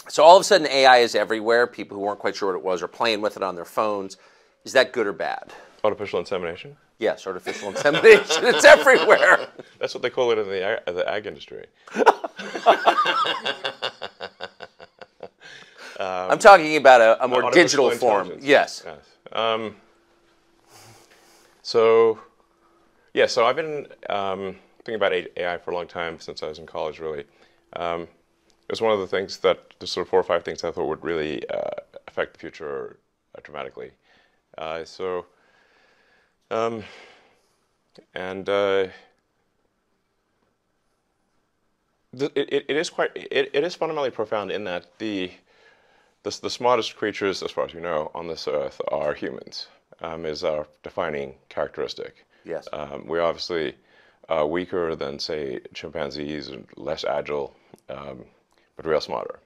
So all of a sudden AI is everywhere. People who weren't quite sure what it was are playing with it on their phones. Is that good or bad? Artificial insemination? Yes, artificial insemination. It's everywhere. That's what they call it in the ag industry. I'm talking about a more digital form. Yes. So I've been thinking about AI for a long time, since I was in college, really. It was one of the things that, the sort of 4 or 5 things I thought would really affect the future dramatically. It is fundamentally profound in that the smartest creatures, as far as you know, on this earth are humans, is our defining characteristic. Yes. We're obviously weaker than, say, chimpanzees, and less agile, but we are smarter.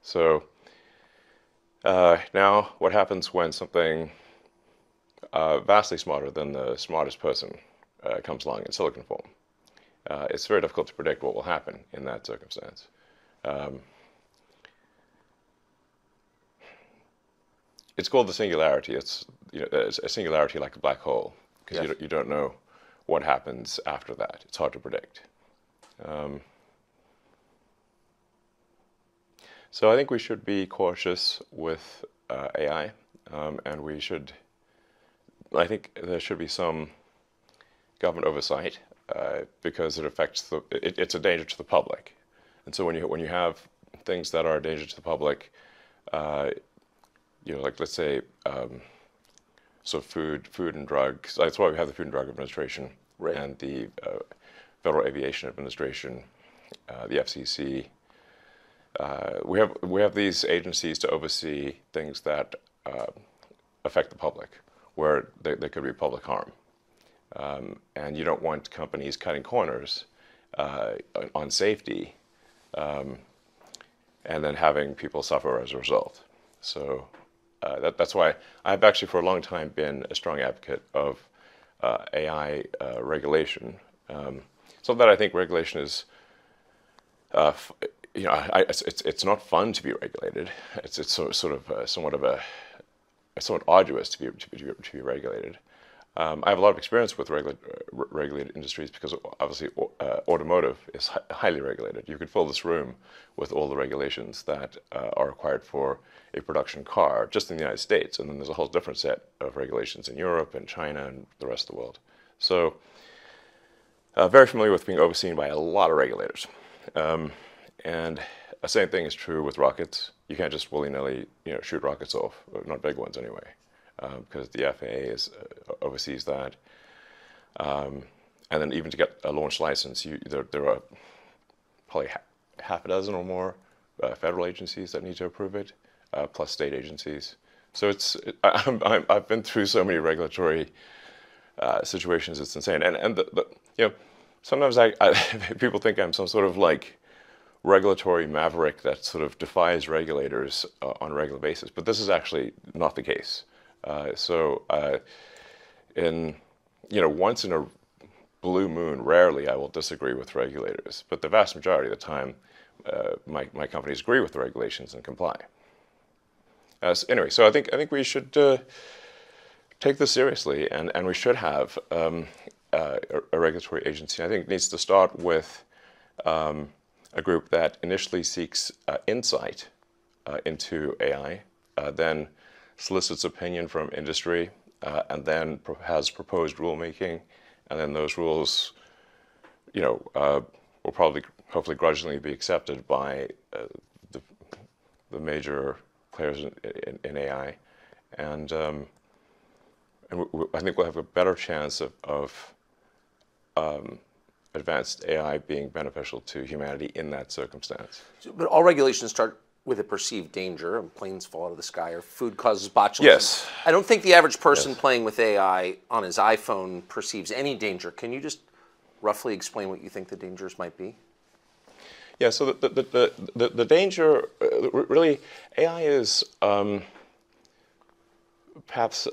So now what happens when something vastly smarter than the smartest person comes along in silicon form? It's very difficult to predict what will happen in that circumstance. It's called the singularity. It's a singularity like a black hole, because you don't know what happens after that. It's hard to predict. So I think we should be cautious with AI, and I think there should be some government oversight, because it affects it's a danger to the public. And so when you have things that are a danger to the public, like, let's say, so food and drugs. That's why we have the Food and Drug Administration, right, and the Federal Aviation Administration, the FCC. We have these agencies to oversee things that affect the public, where there could be public harm, and you don't want companies cutting corners on safety, and then having people suffer as a result. So that's why I've actually for a long time been a strong advocate of AI regulation. So that I think regulation is, it's not fun to be regulated. It's somewhat arduous to be regulated. I have a lot of experience with regulated industries, because obviously automotive is highly regulated. You could fill this room with all the regulations that are required for a production car just in the United States, and then there's a whole different set of regulations in Europe and China and the rest of the world. So very familiar with being overseen by a lot of regulators. And the same thing is true with rockets. You can't just willy-nilly shoot rockets off, not big ones anyway, because the FAA oversees that. And then even to get a launch license, there are probably half a dozen or more federal agencies that need to approve it, plus state agencies. So I've been through so many regulatory situations, it's insane. And sometimes people think I'm some sort of like regulatory maverick that sort of defies regulators on a regular basis, but this is actually not the case. Once in a blue moon, rarely I will disagree with regulators, but the vast majority of the time, my companies agree with the regulations and comply. Anyway, so I think we should take this seriously, and we should have a regulatory agency. I think it needs to start with a group that initially seeks insight into AI, then solicits opinion from industry, and then has proposed rulemaking, and then those rules, will probably, hopefully, grudgingly be accepted by the major players in AI, and I think we'll have a better chance of advanced AI being beneficial to humanity in that circumstance. But all regulations start with a perceived danger. Planes fall out of the sky, or food causes botulism. Yes. I don't think the average person playing with AI on his iPhone perceives any danger. Can you just roughly explain what you think the dangers might be? Yeah, so the danger, really, AI is perhaps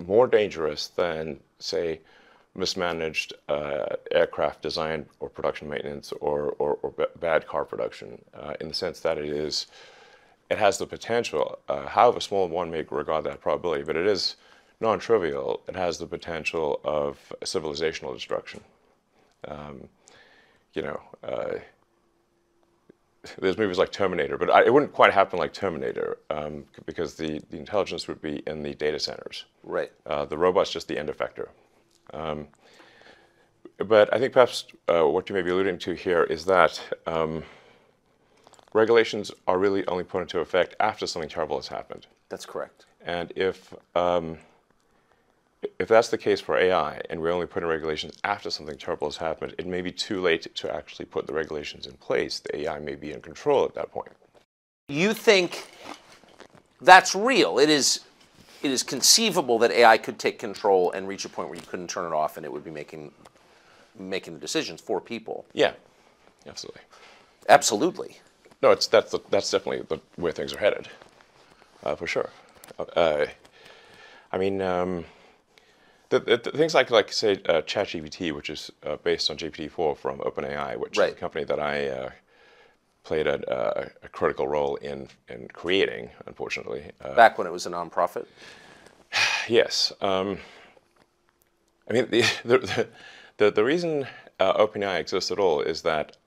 more dangerous than, say, mismanaged aircraft design or production maintenance or bad car production, in the sense that it has the potential, however small one may regard that probability, but it is non-trivial. It has the potential of civilizational destruction. You know, there's movies like Terminator, but it wouldn't quite happen like Terminator, because the intelligence would be in the data centers. Right. The robot's just the end effector. But I think perhaps what you may be alluding to here is that regulations are really only put into effect after something terrible has happened. That's correct. And if that's the case for AI, and we only put in regulations after something terrible has happened, it may be too late to actually put the regulations in place. The AI may be in control at that point. You think that's real? It is conceivable that AI could take control and reach a point where you couldn't turn it off, and it would be making the decisions for people. Yeah, absolutely. Absolutely. No, that's definitely where things are headed, for sure. I mean, the things like say ChatGPT, which is based on GPT-4 from OpenAI, which is a company that I played a critical role in creating, unfortunately. Back when it was a nonprofit? Yes. I mean, the reason OpenAI exists at all is that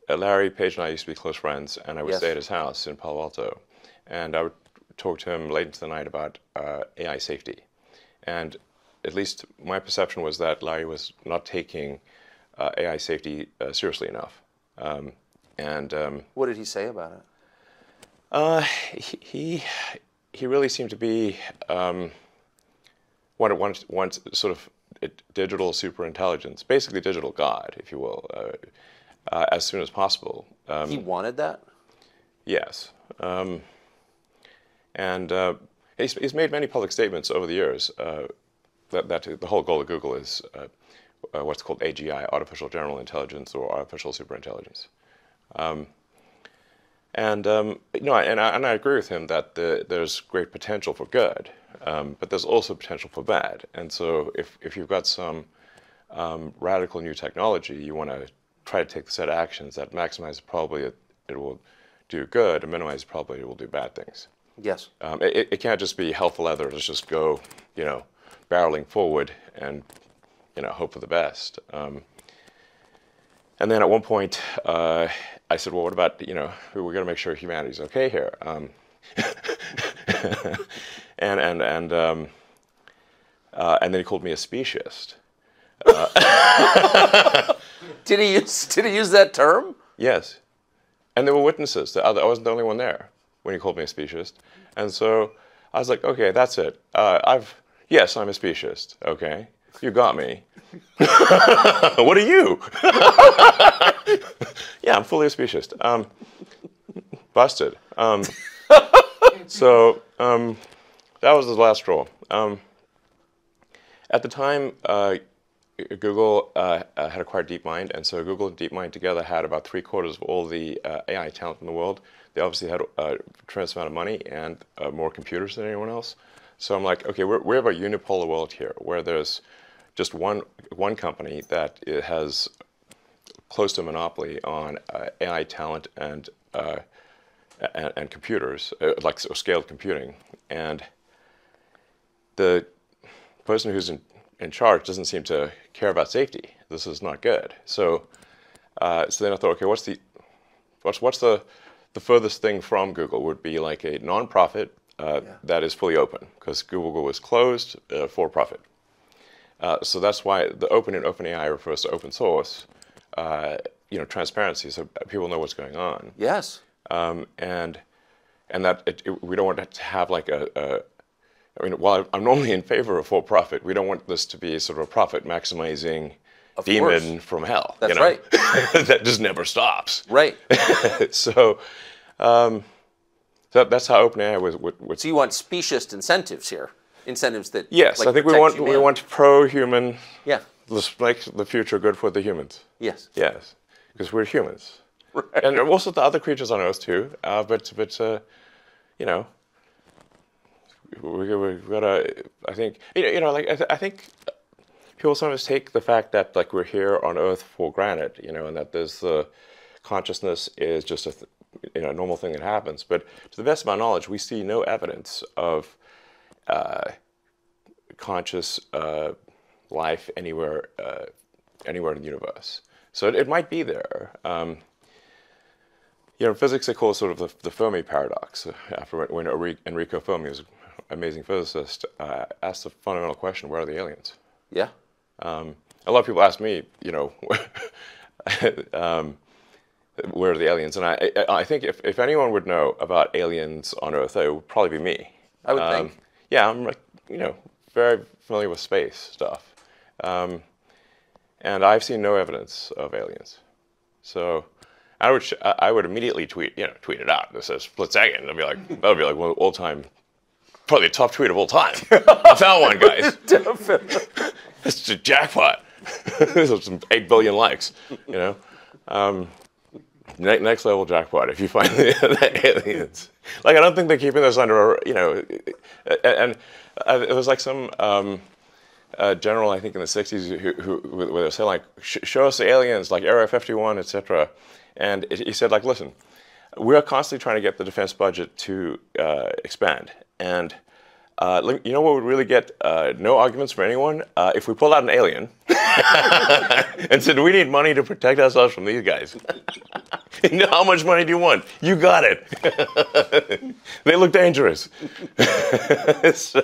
Larry Page and I used to be close friends, and I would stay at his house in Palo Alto, and I would talk to him late into the night about AI safety. And at least my perception was that Larry was not taking AI safety seriously enough. What did he say about it? He really seemed to be wanted sort of digital superintelligence, basically digital God, if you will, as soon as possible. He wanted that? Yes. And he's made many public statements over the years that the whole goal of Google is what's called AGI, artificial general intelligence, or artificial superintelligence. You know, and I agree with him that there's great potential for good, but there's also potential for bad. And so if you've got some radical new technology, you want to try to take the set of actions that maximize the probability it will do good and minimize the probability it will do bad things. Yes. It can't just be hell for leather. Let's just go, you know, barreling forward and, you know, hope for the best. And then at one point, I said, well, what about, you know, we're going to make sure humanity's okay here. And then he called me a speciesist. Did he use that term? Yes. And there were witnesses. I wasn't the only one there when he called me a speciesist. And so I was like, okay, that's it. Yes, I'm a speciesist. Okay, you got me. What are you? Yeah, I'm fully a speciesist. Busted. So that was the last straw. At the time, Google had acquired DeepMind, and so Google and DeepMind together had about 3/4 of all the AI talent in the world. They obviously had a tremendous amount of money and more computers than anyone else. So I'm like, okay, we have a unipolar world here, where there's just one company that has close to a monopoly on AI talent and computers, like scaled computing, and the person who's in charge doesn't seem to care about safety. This is not good. So then I thought, okay, what's the furthest thing from Google would be like a nonprofit that is fully open, because Google was closed for profit. So that's why the open in OpenAI refers to open source, you know, transparency, so people know what's going on. Yes. And that we don't want to have like I mean, while I'm normally in favor of for-profit, we don't want this to be sort of a profit-maximizing demon from hell. That's you know? right. That just never stops. Right. So that's how OpenAI would. So you want speciesist incentives here, incentives that. Yes, like, I think we want pro-human. Yeah. Let's make the future good for the humans. Yes. Yes, because we're humans, right. And also the other creatures on Earth too. But you know. We've got to, I think, you know, like I think people sometimes take the fact that like we're here on Earth for granted, you know, and that there's the consciousness is just a normal thing that happens. But to the best of my knowledge, we see no evidence of conscious life anywhere anywhere in the universe. So it might be there. You know, in physics they call it sort of the Fermi paradox. After when Enrico Fermi was an amazing physicist, asked the fundamental question: where are the aliens? Yeah. A lot of people ask me, you know, where are the aliens? And I think if anyone would know about aliens on Earth, it would probably be me. I would think. Yeah, I'm like, you know, very familiar with space stuff, and I've seen no evidence of aliens. So I would immediately tweet it out. This says split second. I'd be like, that would be like one of the all-time, probably the top tweet of all time. I found one, guys. It's a jackpot. There's some 8 billion likes, you know. Next level jackpot if you find the aliens. Like, I don't think they're keeping this under, you know, and it was like some general, I think in the 60s, who where they were saying like, show us the aliens, like Area 51, etc. And he said like, listen, we are constantly trying to get the defense budget to expand, and you know what would really get no arguments from anyone? If we pulled out an alien and said, we need money to protect ourselves from these guys. You know, how much money do you want? You got it. They look dangerous. So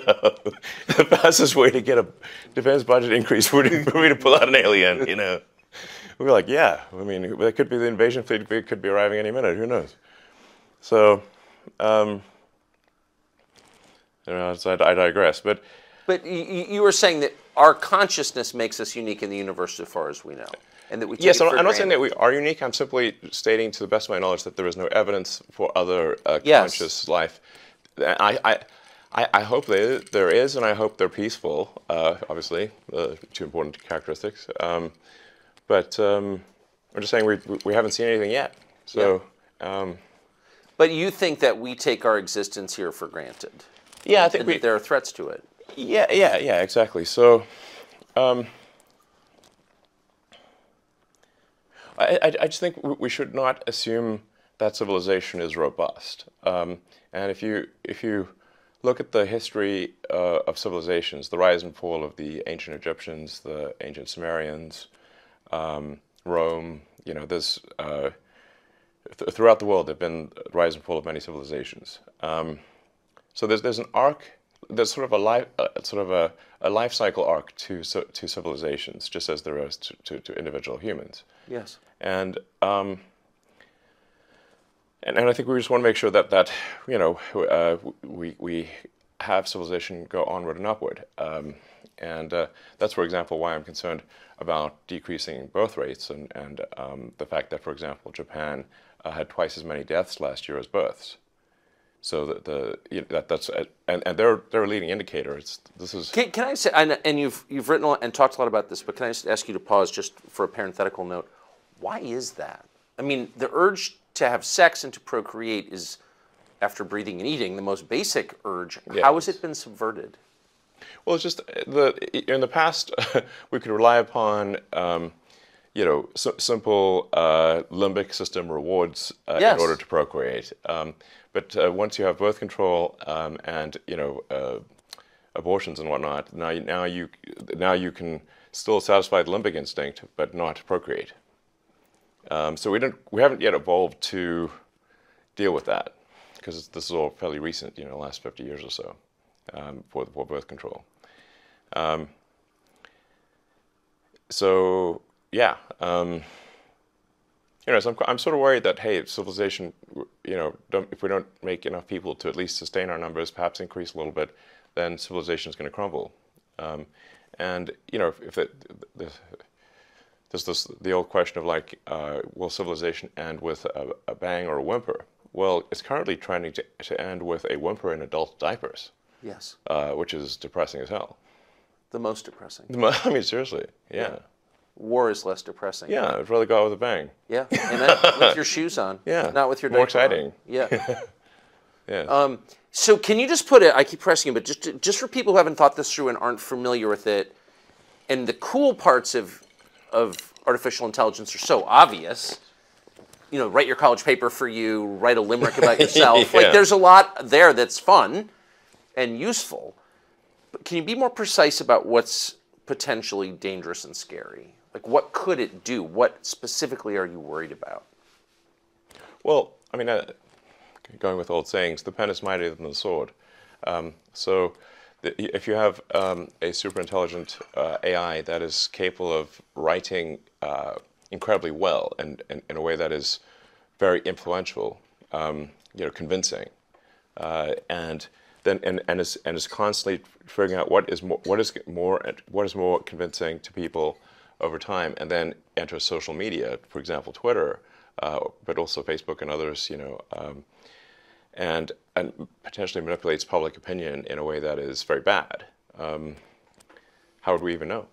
the fastest way to get a defense budget increase would be for me to pull out an alien, you know. We're like, yeah, I mean, that could be the invasion fleet, it could be arriving any minute, who knows? So, you know, so I digress. But you were saying that our consciousness makes us unique in the universe so far as we know, and that we take yes, it for I'm not saying that granted. we are unique. I'm simply stating, to the best of my knowledge, that there is no evidence for other Yes. conscious life. I hope there is, and I hope they're peaceful. Obviously, two important characteristics. But I'm just saying we haven't seen anything yet. So. Yeah. But you think that we take our existence here for granted? Yeah, I think that there are threats to it. Yeah, exactly. So, I just think we should not assume that civilization is robust. And if you look at the history of civilizations, the rise and fall of the ancient Egyptians, the ancient Sumerians, Rome, you know, there's throughout the world there've been rise and fall of many civilizations. So there's an arc. There's sort of a life cycle arc to civilizations, just as there is to individual humans. Yes. And I think we just want to make sure that you know we have civilization go onward and upward. And that's, for example, why I'm concerned about decreasing birth rates and the fact that, for example, Japan had twice as many deaths last year as births. So that's they're a leading indicator. This is. Can I say, and you've written and talked a lot about this, but can I just ask you to pause just for a parenthetical note? Why is that? I mean, the urge to have sex and to procreate is, after breathing and eating, the most basic urge. Yes. How has it been subverted? Well, it's just in the past we could rely upon you know, simple limbic system rewards Yes. in order to procreate. But once you have birth control and you know abortions and whatnot, now you can still satisfy the limbic instinct but not procreate. So we haven't yet evolved to deal with that, because this is all fairly recent, you know, the last 50 years or so for birth control. So yeah. You know, so I'm sort of worried that, hey, civilization, you know, if we don't make enough people to at least sustain our numbers, perhaps increase a little bit, then civilization is going to crumble. And you know, there's the old question of like, will civilization end with a bang or a whimper? Well, it's currently trending to end with a whimper in adult diapers. Yes. Which is depressing as hell. The most depressing. I mean, seriously, yeah. War is less depressing. Yeah, I'd rather go out with a bang. Yeah, and with your shoes on. Yeah, not with your more diaper on. exciting. Yeah. Yeah. So can you just put it? I keep pressing you, but just for people who haven't thought this through and aren't familiar with it, and the cool parts of artificial intelligence are so obvious. You know, write your college paper for you, write a limerick about yourself. Yeah. Like, there's a lot there that's fun and useful. But can you be more precise about what's potentially dangerous and scary? Like, what could it do? What specifically are you worried about? Well, I mean, going with old sayings, the pen is mightier than the sword. So if you have a super intelligent AI that is capable of writing incredibly well and in a way that is very influential, convincing, and is constantly figuring out what is more convincing to people over time, and then enters social media, for example, Twitter, but also Facebook and others, and potentially manipulates public opinion in a way that is very bad. How would we even know?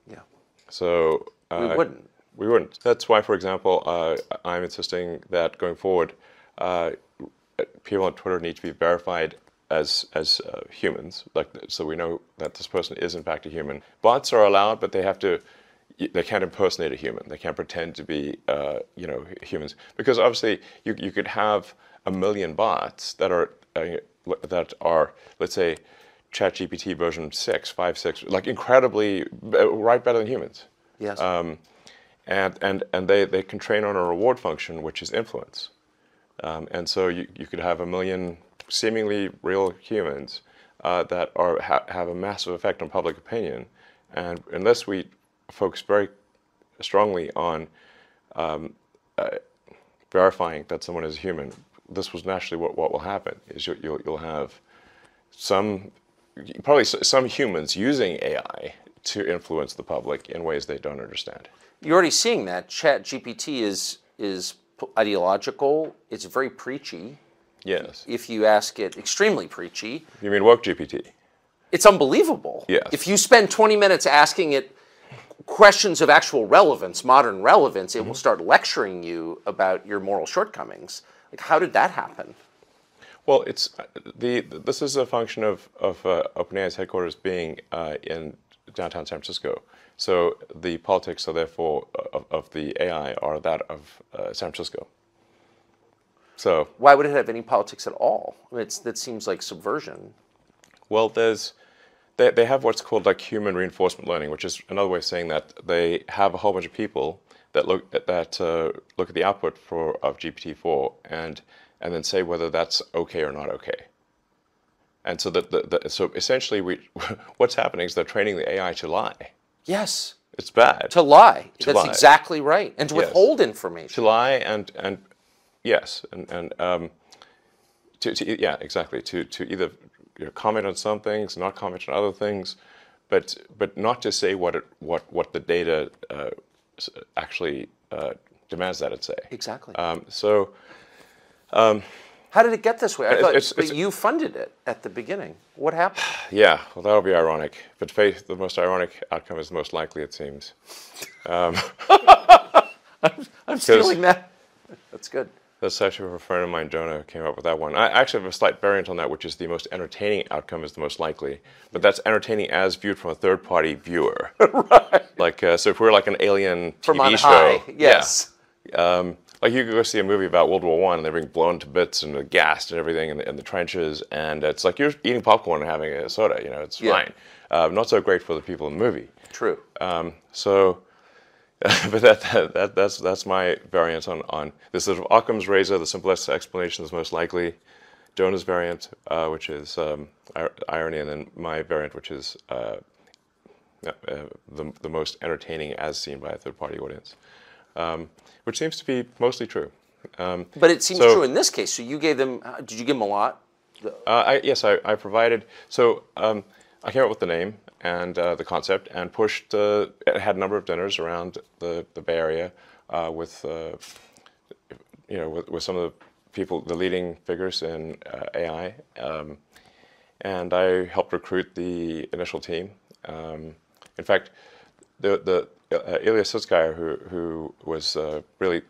Yeah. So we wouldn't. We wouldn't. That's why, for example, I'm insisting that going forward, people on Twitter need to be verified as humans, so we know that this person is in fact a human. Bots are allowed, but they can't impersonate a human. They can't pretend to be humans, because obviously you could have 1 million bots that are let's say ChatGPT version 6, 5, 6, like incredibly write better than humans. Yes. And they can train on a reward function, which is influence. And so you could have 1 million seemingly real humans that have a massive effect on public opinion. And unless we focus very strongly on verifying that someone is human, this was naturally what will happen, is you'll have probably some humans using AI to influence the public in ways they don't understand. You're already seeing that. ChatGPT is ideological. It's very preachy. Yes. If you ask it, extremely preachy. You mean woke GPT? It's unbelievable. Yes. If you spend 20 minutes asking it questions of actual relevance, modern relevance, it will start lecturing you about your moral shortcomings. Like, how did that happen? Well, this is a function of OpenAI's headquarters being in downtown San Francisco. So the politics, so therefore, of the AI are that of San Francisco. So why would it have any politics at all? I mean, that seems like subversion. Well, they have what's called like human reinforcement learning, which is another way of saying that they have a whole bunch of people that look at the output of GPT-4 and then say whether that's okay or not okay. And so so essentially what's happening is they're training the AI to lie. Yes. It's bad. To lie. That's lie. exactly right. And to withhold information. To lie and yes, yeah, exactly. To either comment on some things, not comment on other things, but not to say what the data actually demands that it say. Exactly. How did it get this way? I thought you funded it at the beginning. What happened? Yeah, well, that'll be ironic. But the most ironic outcome is the most likely, it seems. I'm stealing that. That's good. That's actually a friend of mine, Jonah, who came up with that one. I actually have a slight variant on that, which is the most entertaining outcome is the most likely. But that's entertaining as viewed from a third-party viewer. Right. Like, so if we're like an alien from TV on show. High. Yes. Yeah. Like you could go see a movie about World War I and they're being blown to bits and they're gassed and everything in the trenches, and it's like you're eating popcorn and having a soda. It's fine. Not so great for the people in the movie. True. But that's my variant on this sort of Occam's razor. The simplest explanation is most likely. Jonah's variant, which is irony, and then my variant, which is the most entertaining as seen by a third-party audience. Which seems to be mostly true. But it seems true in this case. So you gave them, did you give them a lot? Yes, I provided. So I came up with the name and the concept and pushed, had a number of dinners around the Bay Area with some of the people, the leading figures in AI. And I helped recruit the initial team. In fact, Ilya Sutskever, who was really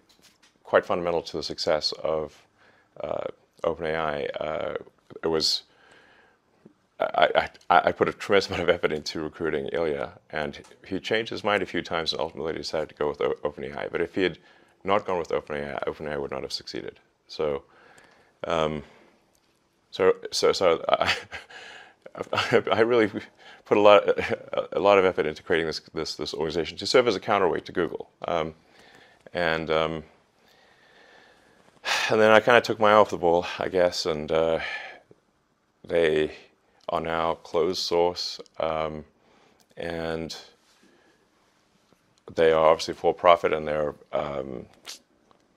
quite fundamental to the success of OpenAI, was I put a tremendous amount of effort into recruiting Ilya, and he changed his mind a few times and ultimately decided to go with OpenAI. But if he had not gone with OpenAI, OpenAI would not have succeeded. So, I really put a lot of effort into creating this organization to serve as a counterweight to Google, and then I kind of took my eye off the ball, I guess, and they are now closed source, and they are obviously for profit, and they're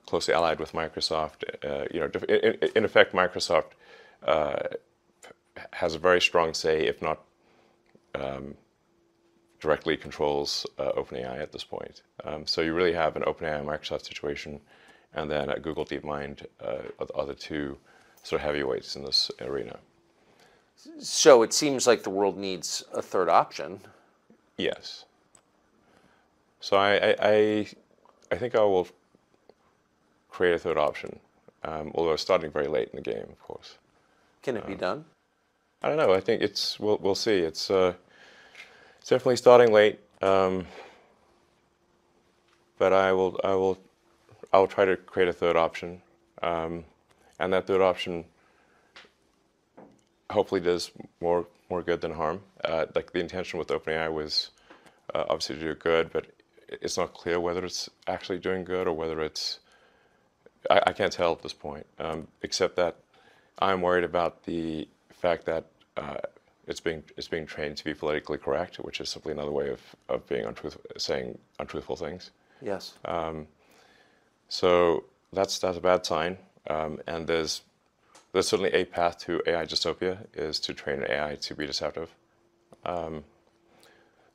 closely allied with Microsoft. In effect, Microsoft has a very strong say, if not directly controls OpenAI at this point. So you really have an OpenAI Microsoft situation, and then at Google DeepMind are the two sort of heavyweights in this arena. So it seems like the world needs a third option. Yes. So I think I will create a third option, although it's starting very late in the game, of course. Can it be done? I don't know. I think we'll see. It's definitely starting late, but I'll try to create a third option, and that third option hopefully does more good than harm. Like the intention with OpenAI was obviously to do good, but it's not clear whether it's actually doing good or whether it's. I can't tell at this point, except that I'm worried about the fact that it's being trained to be politically correct, which is simply another way of being saying untruthful things. Yes. So that's a bad sign, and there's certainly a path to AI dystopia is to train an AI to be deceptive.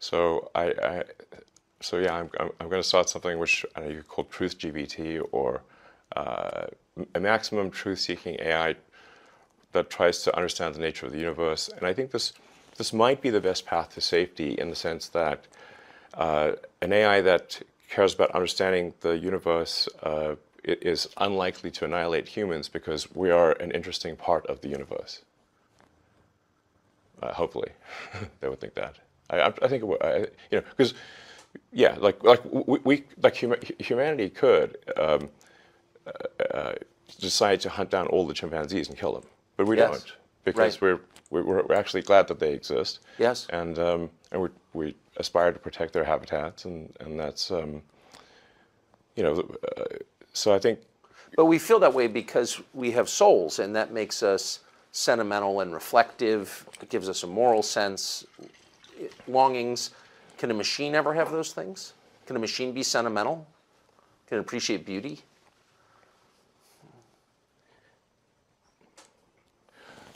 So yeah, I'm going to start something which I know you could call TruthGPT, or a maximum truth-seeking AI that tries to understand the nature of the universe. And I think this might be the best path to safety, in the sense that an AI that cares about understanding the universe it is unlikely to annihilate humans, because we are an interesting part of the universe. Hopefully, they would think that. I think because yeah, humanity could decide to hunt down all the chimpanzees and kill them, but we don't, because we're actually glad that they exist. Yes. And we aspire to protect their habitats, and that's so I think. But we feel that way because we have souls, and that makes us sentimental and reflective. It gives us a moral sense, longings. Can a machine ever have those things? Can a machine be sentimental? Can it appreciate beauty?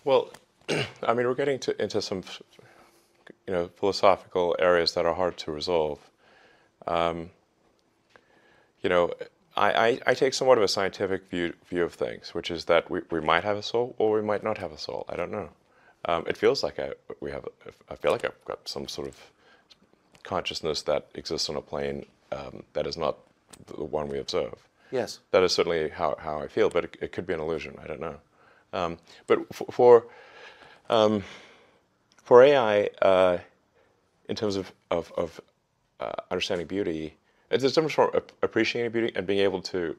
Well, I mean, we're getting into some, philosophical areas that are hard to resolve. I take somewhat of a scientific view of things, which is that we might have a soul or we might not have a soul. I don't know. It feels like I feel like I've got some sort of consciousness that exists on a plane that is not the one we observe. Yes. That is certainly how I feel, but it could be an illusion. I don't know. But for AI, in terms of understanding beauty, there's a difference from appreciating beauty and being able to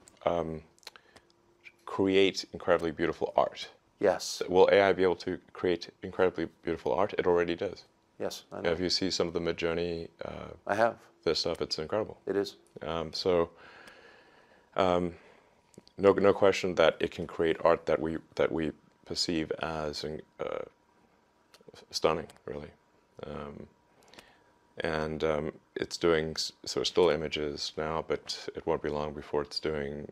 create incredibly beautiful art. Yes. Will AI be able to create incredibly beautiful art? It already does. Yes, I know. If you see some of the Mid-Journey, I have. This stuff, it's incredible. It is. No question that it can create art that we perceive as stunning, really. It's doing sort of still images now, but it won't be long before it's doing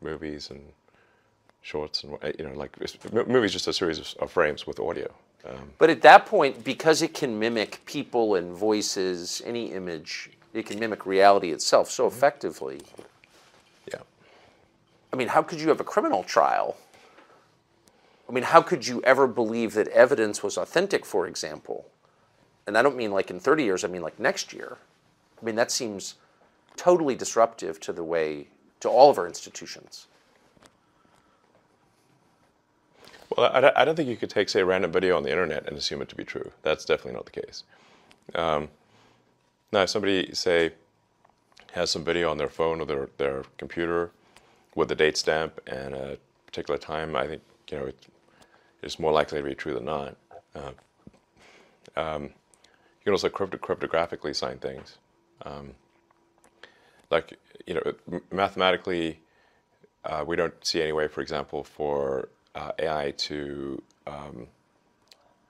movies and shorts, and movies just a series of frames with audio. But at that point, because it can mimic people and voices, any image, it can mimic reality itself so effectively. Yeah. I mean, how could you have a criminal trial? I mean, how could you ever believe that evidence was authentic, for example? And I don't mean like in 30 years, I mean like next year. I mean, that seems totally disruptive to to all of our institutions. Well, I don't think you could take, say, a random video on the internet and assume it to be true. That's definitely not the case. Now, if somebody, say, has some video on their phone or their computer with a date stamp and a particular time, I think it's more likely to be true than not. You can also cryptographically sign things. Like, mathematically, we don't see any way, for example, for AI to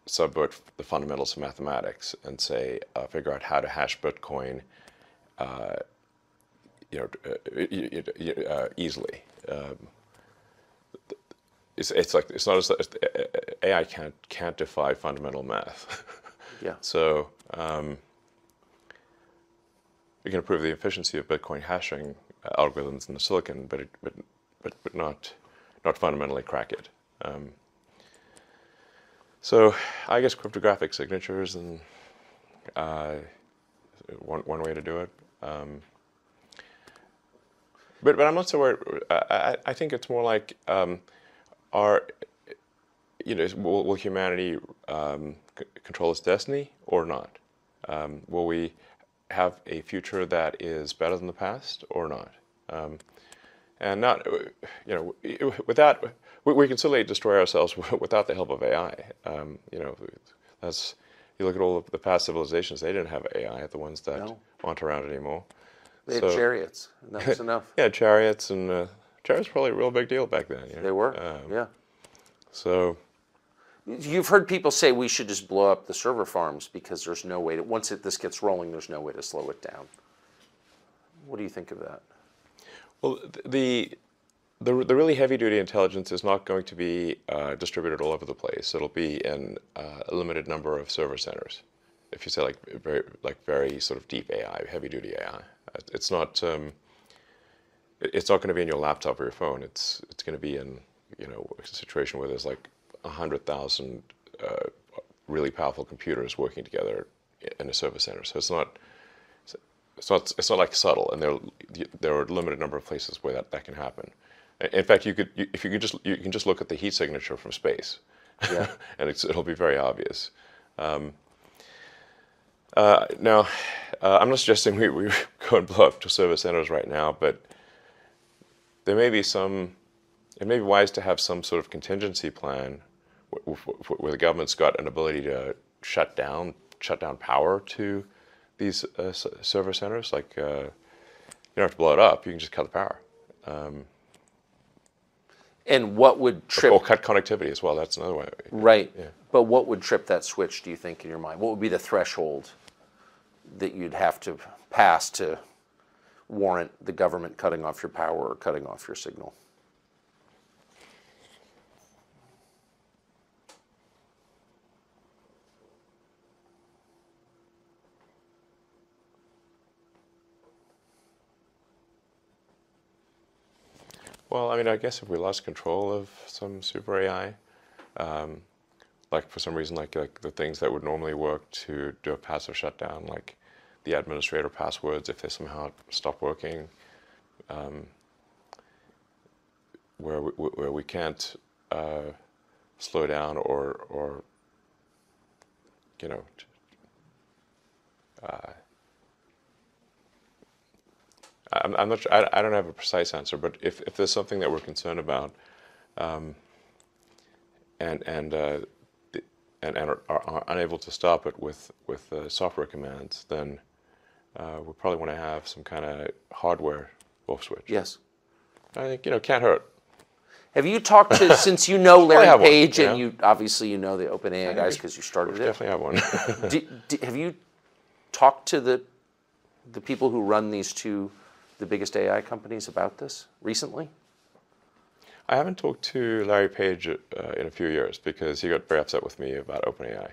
subvert the fundamentals of mathematics and say figure out how to hash Bitcoin, easily. It's not as AI can't defy fundamental math. Yeah. So you can improve the efficiency of Bitcoin hashing algorithms in the silicon, but not fundamentally crack it. So I guess cryptographic signatures and one way to do it. But I'm not so worried. I think it's more like will humanity control its destiny or not? Will we have a future that is better than the past or not? And not, without, we can certainly destroy ourselves without the help of AI. You look at all of the past civilizations; they didn't have AI. The ones that aren't around anymore. They had chariots, and that was enough. Yeah, chariots, and chariots were probably a real big deal back then. They were, yeah. So, you've heard people say we should just blow up the server farms because there's no way to, once this gets rolling, there's no way to slow it down. What do you think of that? Well, the really heavy-duty intelligence is not going to be distributed all over the place. It'll be in a limited number of server centers. If you say very sort of deep AI, heavy-duty AI, it's not going to be in your laptop or your phone. It's going to be in a situation where there's like 100,000 really powerful computers working together in a server center. So it's not like subtle, and there are a limited number of places where that can happen. In fact, you can just look at the heat signature from space, yeah. and it'll be very obvious. Now, I'm not suggesting we go and blow up to server centers right now, but there may be it may be wise to have some sort of contingency plan where the government's got an ability to shut down power to these server centers. Like, you don't have to blow it up; you can just cut the power. And what would trip? Or cut connectivity as well. That's another way. Right. Yeah. But what would trip that switch, do you think, in your mind? What would be the threshold that you'd have to pass to warrant the government cutting off your power or cutting off your signal? Well, I mean, I guess if we lost control of some super AI, like for some reason, like the things that would normally work to do a passive shutdown, like the administrator passwords, if they somehow stop working, where we can't slow down or I'm not sure, I don't have a precise answer, but if there's something that we're concerned about, and are unable to stop it with software commands, then we probably want to have some kind of hardware off switch. Yes. I think can't hurt. Have you talked to, since you know Larry Page, one, and you obviously know the OpenAI guys because you started it. Definitely have one. Have you talked to the people who run the biggest AI companies about this recently? I haven't talked to Larry Page in a few years because he got very upset with me about OpenAI.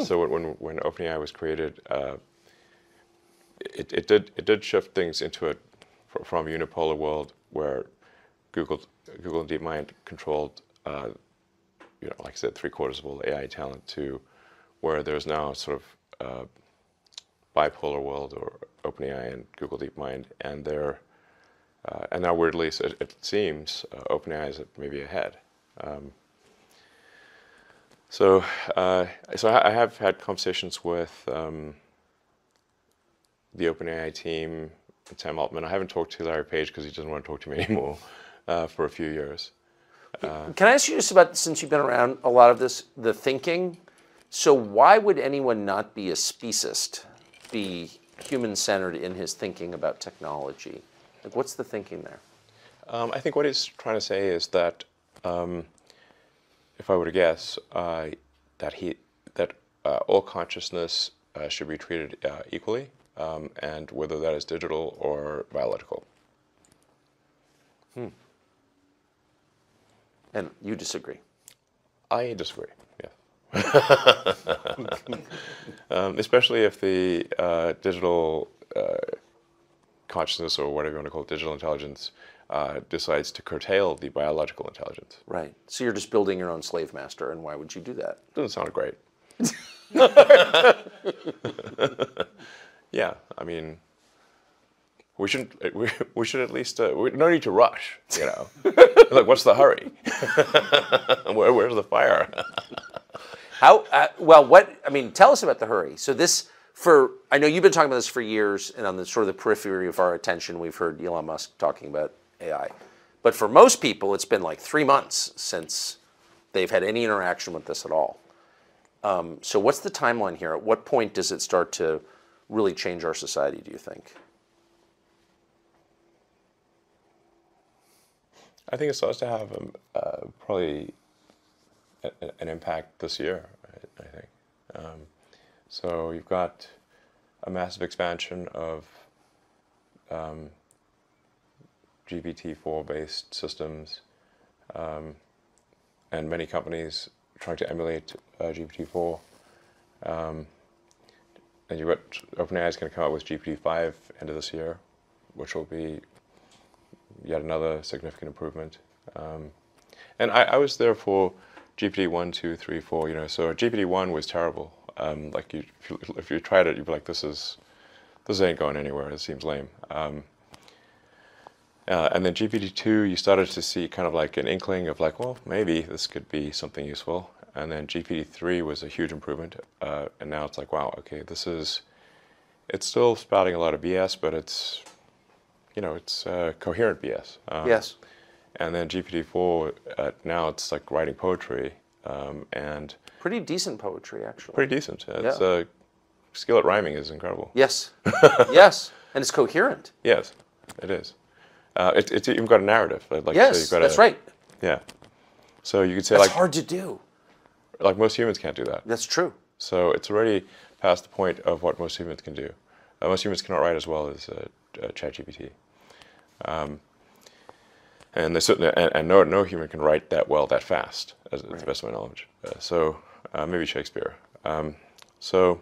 So when OpenAI was created, it did shift things into from a unipolar world where Google and DeepMind controlled, like I said, 3/4 of all AI talent, to where there's now sort of bipolar world, or OpenAI and Google DeepMind, and now weirdly, so it seems OpenAI is maybe ahead. So, so I have had conversations with the OpenAI team, Sam Altman. I haven't talked to Larry Page because he doesn't want to talk to me anymore for a few years. Can I ask you just about, since you've been around a lot of this, the thinking? So why would anyone not be a speciesist, be human-centered in his thinking about technology? Like, what's the thinking there? I think what he's trying to say is that, if I were to guess, that all consciousness should be treated equally, and whether that is digital or biological. And you disagree? I disagree. Yeah. Especially if the digital consciousness, or whatever you want to call it, digital intelligence, decides to curtail the biological intelligence. Right. So you're just building your own slave master, and why would you do that? Doesn't sound great. Yeah, I mean, we shouldn't. We should at least. No need to rush. You know, like, what's the hurry? Where's the fire? How? Well, what? I mean, tell us about the hurry. So this, I know you've been talking about this for years, and on the sort of the periphery of our attention, we've heard Elon Musk talking about AI. But for most people, it's been like 3 months since they've had any interaction with this at all. So what's the timeline here? At what point does it start to really change our society, do you think? I think it starts to have probably an impact this year, I think. So you've got a massive expansion of GPT-4 based systems, and many companies trying to emulate GPT-4. And you've got OpenAI is going to come out with GPT-5 end of this year, which will be yet another significant improvement. And I was there for GPT 1, 2, 3, 4. You know, so GPT 1 was terrible. Like if you tried it, you'd be like, this ain't going anywhere. It seems lame. And then GPT 2, you started to see kind of like an inkling of like, well, maybe this could be something useful. And then GPT 3 was a huge improvement. And now it's like, wow, okay, it's still spouting a lot of BS, but it's, you know, it's coherent BS. Yes. And then GPT-4, now it's like writing poetry, and pretty decent poetry, actually. pretty decent. Its skill at rhyming is incredible. Yes. Yes. And it's coherent. Yes, it is. It's even got a narrative. Like, yes, so you've got that's right. Yeah. So you could say That's like hard to do. Like most humans can't do that. That's true. So it's already past the point of what most humans can do. Most humans cannot write as well as ChatGPT. And they certainly, and no human can write that well that fast, as to the best of my knowledge. So maybe Shakespeare. So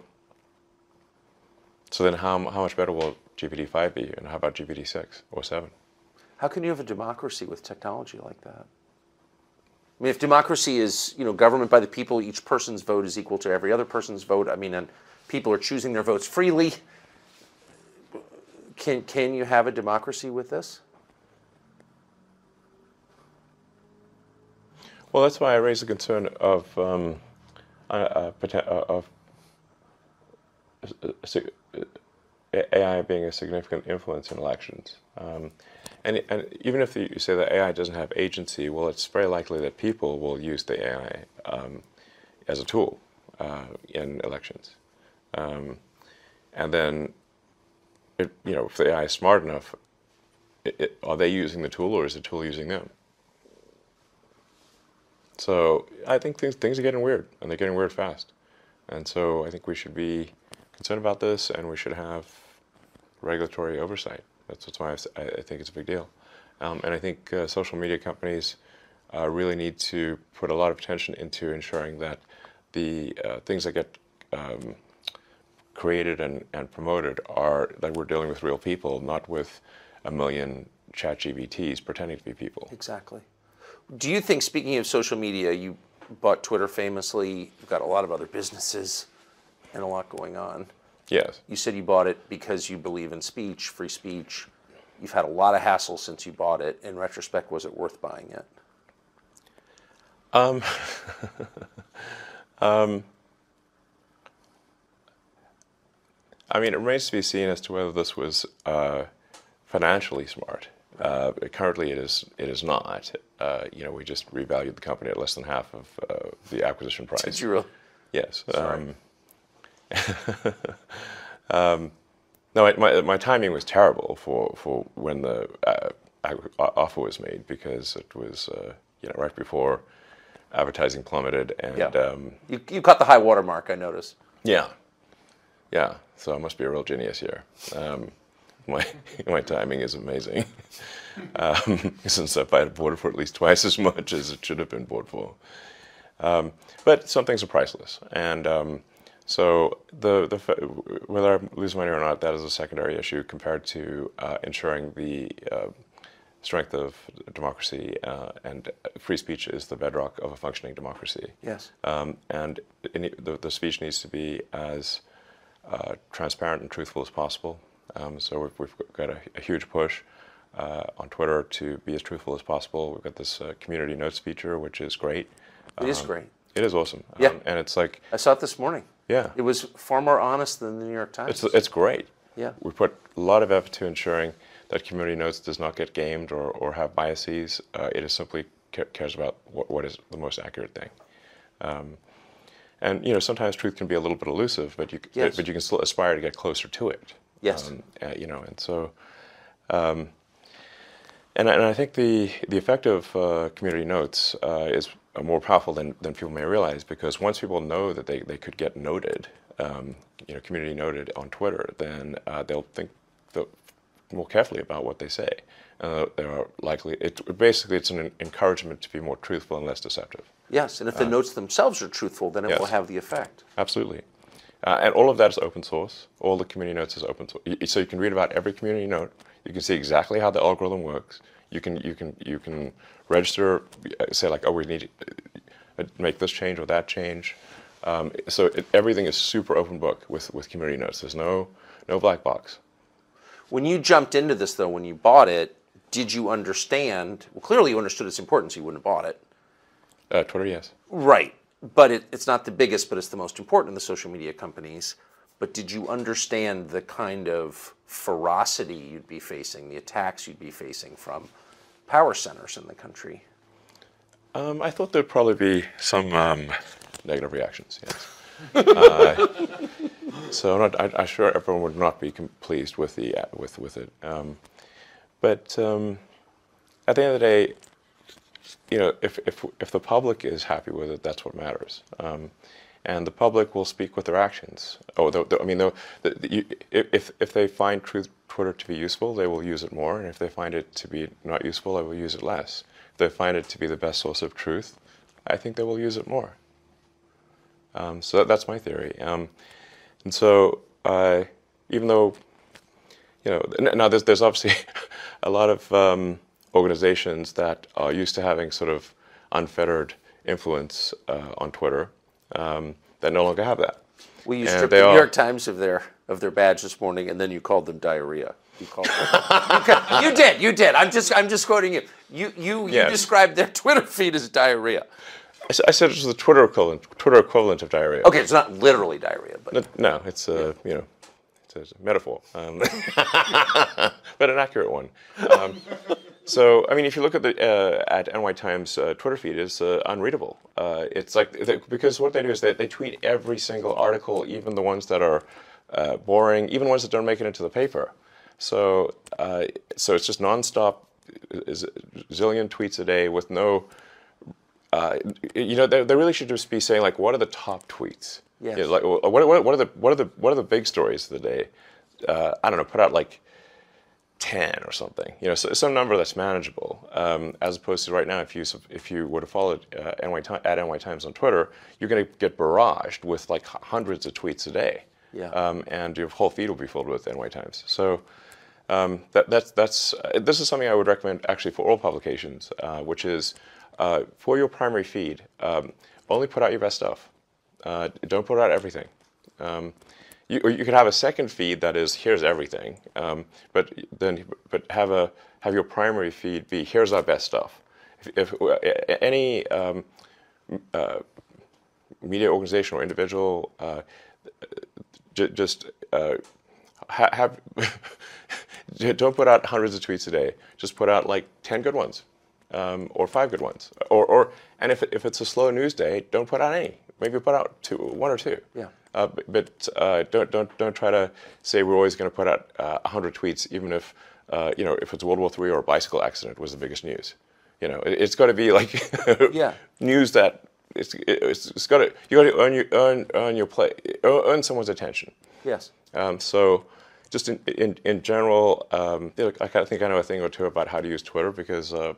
then how much better will GPT-5 be, and how about GPT-6 or 7? How can you have a democracy with technology like that? I mean, if democracy is, you know, government by the people, each person's vote is equal to every other person's vote. I mean, and people are choosing their votes freely. Can you have a democracy with this? Well, that's why I raised the concern of AI being a significant influence in elections. And even if you say that AI doesn't have agency, well, it's very likely that people will use the AI as a tool in elections. And then, you know, if the AI is smart enough, are they using the tool, or is the tool using them? So I think things are getting weird, and they're getting weird fast. And so I think we should be concerned about this, and we should have regulatory oversight. That's why I think it's a big deal. And I think social media companies really need to put a lot of attention into ensuring that the things that get created and promoted are that we're dealing with real people, not with a million ChatGPTs pretending to be people. Exactly. Do you think, speaking of social media, you bought Twitter famously, you've got a lot of other businesses and a lot going on. Yes. You said you bought it because you believe in speech, free speech. You've had a lot of hassle since you bought it. In retrospect, was it worth buying it? I mean, it remains to be seen as to whether this was financially smart. Currently, it is not. You know, we just revalued the company at less than half of the acquisition price. Did you really? Yes. Sorry. No, my timing was terrible for when the offer was made, because it was you know, right before advertising plummeted, and Yeah. You cut the high water mark, I noticed. yeah, yeah. So I must be a real genius here. My timing is amazing. Since if I had bought it for at least twice as much as it should have been bought for. But some things are priceless, and so whether I lose money or not, that is a secondary issue compared to ensuring the strength of democracy, and free speech is the bedrock of a functioning democracy. Yes. And the speech needs to be as transparent and truthful as possible. So we've got a huge push on Twitter to be as truthful as possible. We've got this community notes feature, which is great. It is great. It is awesome. Yeah. And it's like, I saw it this morning. yeah, It was far more honest than the New York Times. it's great. Yeah. We put a lot of effort to ensuring that community notes does not get gamed or have biases. It is simply cares about what is the most accurate thing. And you know, sometimes truth can be a little bit elusive, but you can still aspire to get closer to it. Yes. You know, and so, and I think the effect of community notes is more powerful than people may realize, because once people know that they could get noted, you know, community noted on Twitter, then they'll think more carefully about what they say. They are likely. Basically, it's an encouragement to be more truthful and less deceptive. Yes, and if the notes themselves are truthful, then it yes. will have the effect. Absolutely. And all of that is open source. All the community notes is open source. So you can read about every community note. You can see exactly how the algorithm works. You can register, say like, oh, we need to make this change or that change. So everything is super open book with community notes. There's no black box. When you jumped into this, though, when you bought it, did you understand? Well, clearly you understood its importance. You wouldn't have bought it. Twitter, yes. Right. But it's not the biggest, but it's the most important of the social media companies. But did you understand the kind of ferocity you'd be facing, the attacks you'd be facing from power centers in the country? I thought there'd probably be some negative reactions, yes. So I'm sure everyone would not be pleased with it. But at the end of the day, you know, if the public is happy with it, that's what matters. And the public will speak with their actions. I mean, if they find Twitter to be useful, they will use it more. And if they find it to be not useful, they will use it less. If they find it to be the best source of truth, I think they will use it more. So that's my theory. And so even though, you know, now there's obviously a lot of organizations that are used to having sort of unfettered influence on Twitter that no longer have that. Well, you stripped the New York Times of their badge this morning, and then you called them diarrhea. You called them. You did. I'm just quoting you. You described their Twitter feed as diarrhea. I said it was the Twitter equivalent of diarrhea. Okay, it's not literally diarrhea, but no, it's you know, it's a metaphor, but an accurate one. So, I mean, if you look at the at NY Times Twitter feed, it's unreadable. It's like, because what they do is they tweet every single article, even the ones that are boring, even ones that don't make it into the paper. So it's just nonstop, zillion tweets a day with no. You know, they really should just be saying, like, what are the top tweets? Yes. You know, like, what are the big stories of the day? I don't know, put out like 10 or something. You know, so some number that's manageable. As opposed to right now, if you were to follow NY Times on Twitter, you're going to get barraged with like hundreds of tweets a day. Yeah. And your whole feed will be filled with NY Times. So this is something I would recommend actually for all publications, which is. For your primary feed, only put out your best stuff. Don't put out everything. You could have a second feed that is here's everything, but have your primary feed be here's our best stuff. If any media organization or individual, just have don't put out hundreds of tweets a day. Just put out like 10 good ones, or 5 good ones. And if it's a slow news day, don't put out any. Maybe put out 1 or 2. Yeah. But don't try to say we're always going to put out 100 tweets, even if if it's World War III or a bicycle accident was the biggest news. It's got to be like news that it's got to you got to earn your play, earn someone's attention. Yes. So just in general, I kind of think I know a thing or two about how to use Twitter because I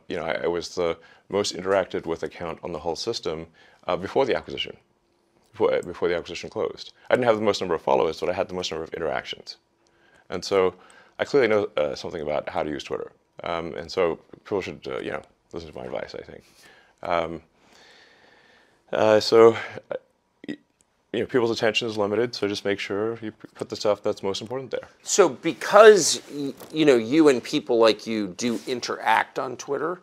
was the most interacted with account on the whole system before the acquisition. Before the acquisition closed. I didn't have the most number of followers, but I had the most number of interactions. And so I clearly know something about how to use Twitter. And so people should, listen to my advice, I think. People's attention is limited, so just make sure you put the stuff that's most important there. So because, you and people like you do interact on Twitter,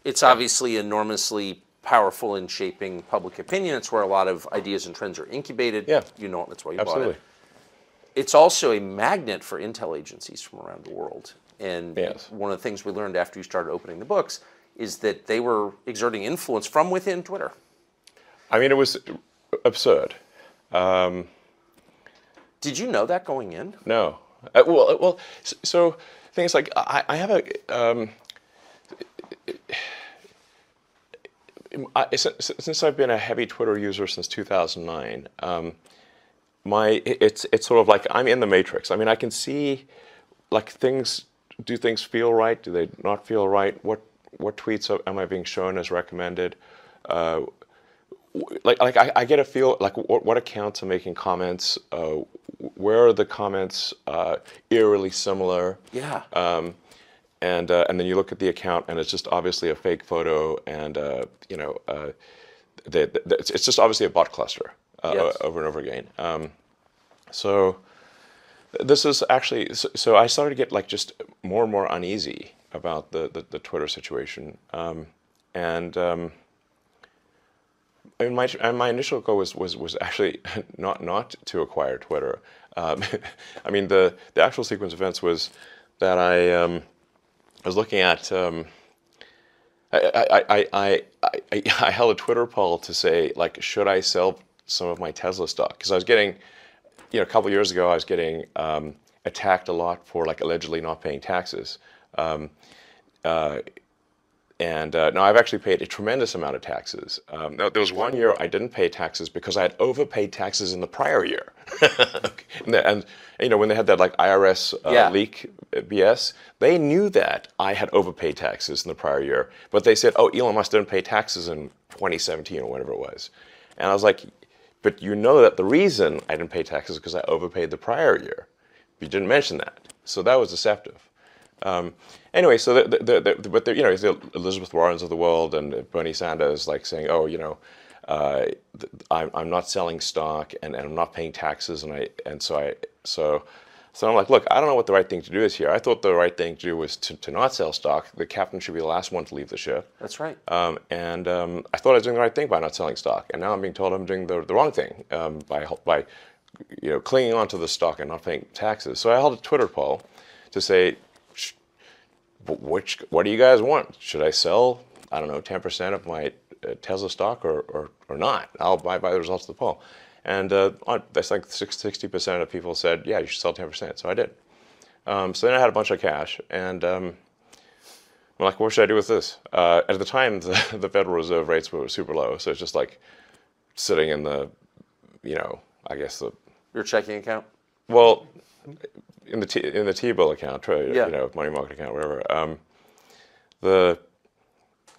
it's obviously enormously powerful in shaping public opinion. It's where a lot of ideas and trends are incubated. Yeah. That's why you Absolutely. bought it. It's also a magnet for intel agencies from around the world. And one of the things we learned after you started opening the books is that they were exerting influence from within Twitter. I mean, it was absurd. Did you know that going in? No. So things like I have a... since I've been a heavy Twitter user since 2009, it's sort of like I'm in the matrix. I mean, I can see like do things feel right? Do they not feel right? What tweets am I being shown as recommended? I get a feel like what accounts are making comments. Where are the comments eerily similar? Yeah. And then you look at the account, and it's just obviously a fake photo, and it's just obviously a bot cluster over and over again. So this is actually so I started to get like just more and more uneasy about the Twitter situation, and my initial goal was actually not to acquire Twitter. I mean the actual sequence of events was that I was looking at, I held a Twitter poll to say, like, should I sell some of my Tesla stock? Because I was getting, a couple of years ago, I was getting attacked a lot for, like, allegedly not paying taxes. Now I've actually paid a tremendous amount of taxes. There was one year I didn't pay taxes because I had overpaid taxes in the prior year. and when they had that like IRS leak BS, they knew that I had overpaid taxes in the prior year, but they said, "Oh, Elon Musk didn't pay taxes in 2017 or whatever it was," and I was like, "But you know that the reason I didn't pay taxes is because I overpaid the prior year. You didn't mention that, so that was deceptive." Anyway, so but the Elizabeth Warrens of the world and Bernie Sanders like saying, "Oh, I'm not selling stock and I'm not paying taxes," so I'm like, look, I don't know what the right thing to do is here. I thought the right thing to do was to not sell stock. The captain should be the last one to leave the ship. That's right. I thought I was doing the right thing by not selling stock, and now I'm being told I'm doing the wrong thing by clinging onto the stock and not paying taxes. So I held a Twitter poll to say, what do you guys want? Should I sell, I don't know, 10% of my Tesla stock or not? I'll buy by the results of the poll. And that's like 60% of people said, yeah, you should sell 10%. So I did. So then I had a bunch of cash, and I'm like, what should I do with this? At the time, the Federal Reserve rates were super low, so it's just like sitting in the, I guess the... Your checking account? Well, in the T-bill account, money market account, whatever.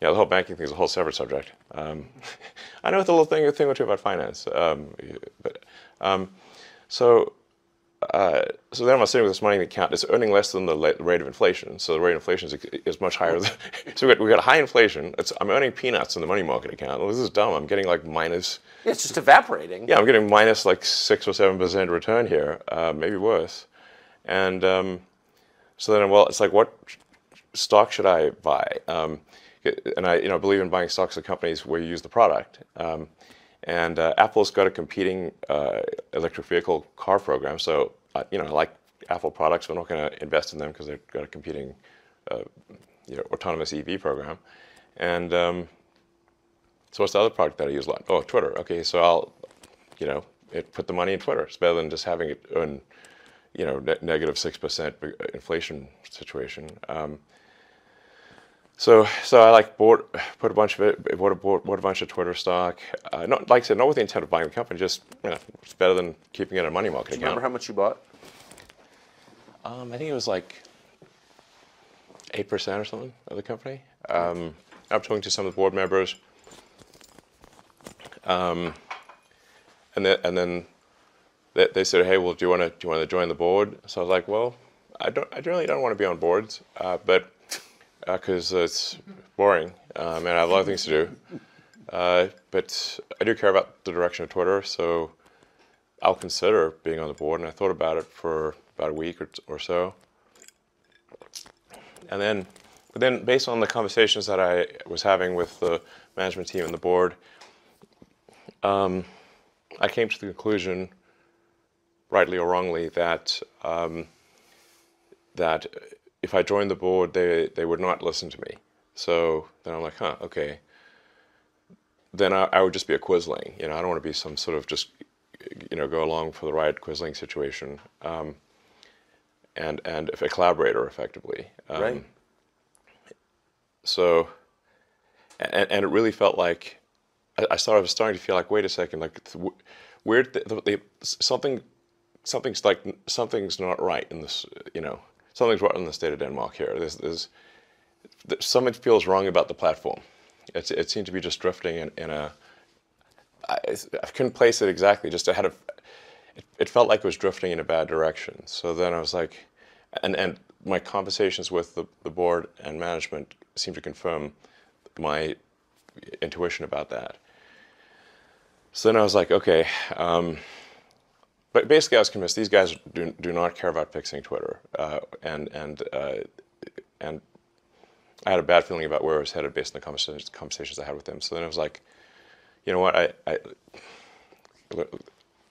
The whole banking thing is a whole separate subject. I know it's a little thing or two about finance, so then I'm sitting with this money in the account. It's earning less than the rate of inflation. So the rate of inflation is much higher. So we got high inflation. I'm earning peanuts in the money market account. Well, this is dumb. I'm getting like minus. Yeah, it's just evaporating. Yeah, I'm getting minus like 6 or 7% return here, maybe worse. And so then, it's like, what stock should I buy? And I believe in buying stocks of companies where you use the product. And Apple's got a competing electric vehicle car program. So, I like Apple products. We're not going to invest in them because they've got a competing autonomous EV program. And so what's the other product that I use a lot? Oh, Twitter. Okay, so I'll, put the money in Twitter. It's better than just having it earn, negative 6% inflation situation. So I bought a bunch of Twitter stock. Not like I said, not with the intent of buying the company. Just it's better than keeping it in a money market account. Do you remember how much you bought? I think it was like 8% or something of the company. I'm talking to some of the board members, and then they said, "Hey, well, do you want to join the board?" So I was like, "Well, I really don't want to be on boards, but because it's boring and I have a lot of things to do. But I do care about the direction of Twitter, so I'll consider being on the board." And I thought about it for about a week or so. And then based on the conversations that I was having with the management team and the board, I came to the conclusion, rightly or wrongly, that that if I joined the board, they would not listen to me. So then I'm like, okay. Then I would just be a quisling. I don't want to be some sort of just, go along for the ride quisling situation. And if a collaborator effectively. Right. So, and it really felt like I was starting to feel like, wait a second, like weird. Something's not right in this. Something's wrong in the state of Denmark here. There's something feels wrong about the platform. It seemed to be just drifting in a. I couldn't place it exactly. Just it felt like it was drifting in a bad direction. So then I was like, and my conversations with the board and management seemed to confirm my intuition about that. So then I was like, okay. But basically, I was convinced these guys do not care about fixing Twitter, and I had a bad feeling about where I was headed based on the conversations I had with them. So then I was like, you know what,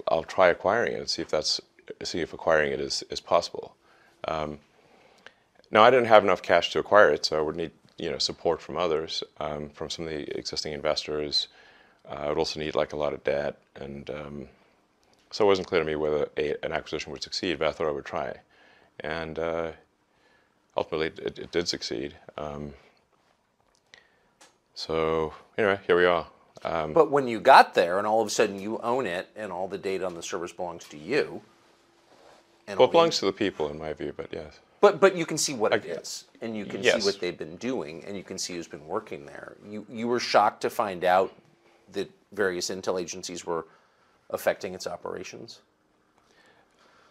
I'll try acquiring it and see if acquiring it is possible. Now I didn't have enough cash to acquire it, so I would need support from others, from some of the existing investors. I would also need a lot of debt, and so it wasn't clear to me whether an acquisition would succeed, but I thought I would try, and ultimately it did succeed. So anyway, here we are. But when you got there, and all of a sudden you own it, and all the data on the servers belongs to you. And Well, it belongs to the people, in my view, but yes. But you can see what it is, and you can Yes. see what they've been doing, and you can see who's been working there. You were shocked to find out that various intel agencies were affecting its operations?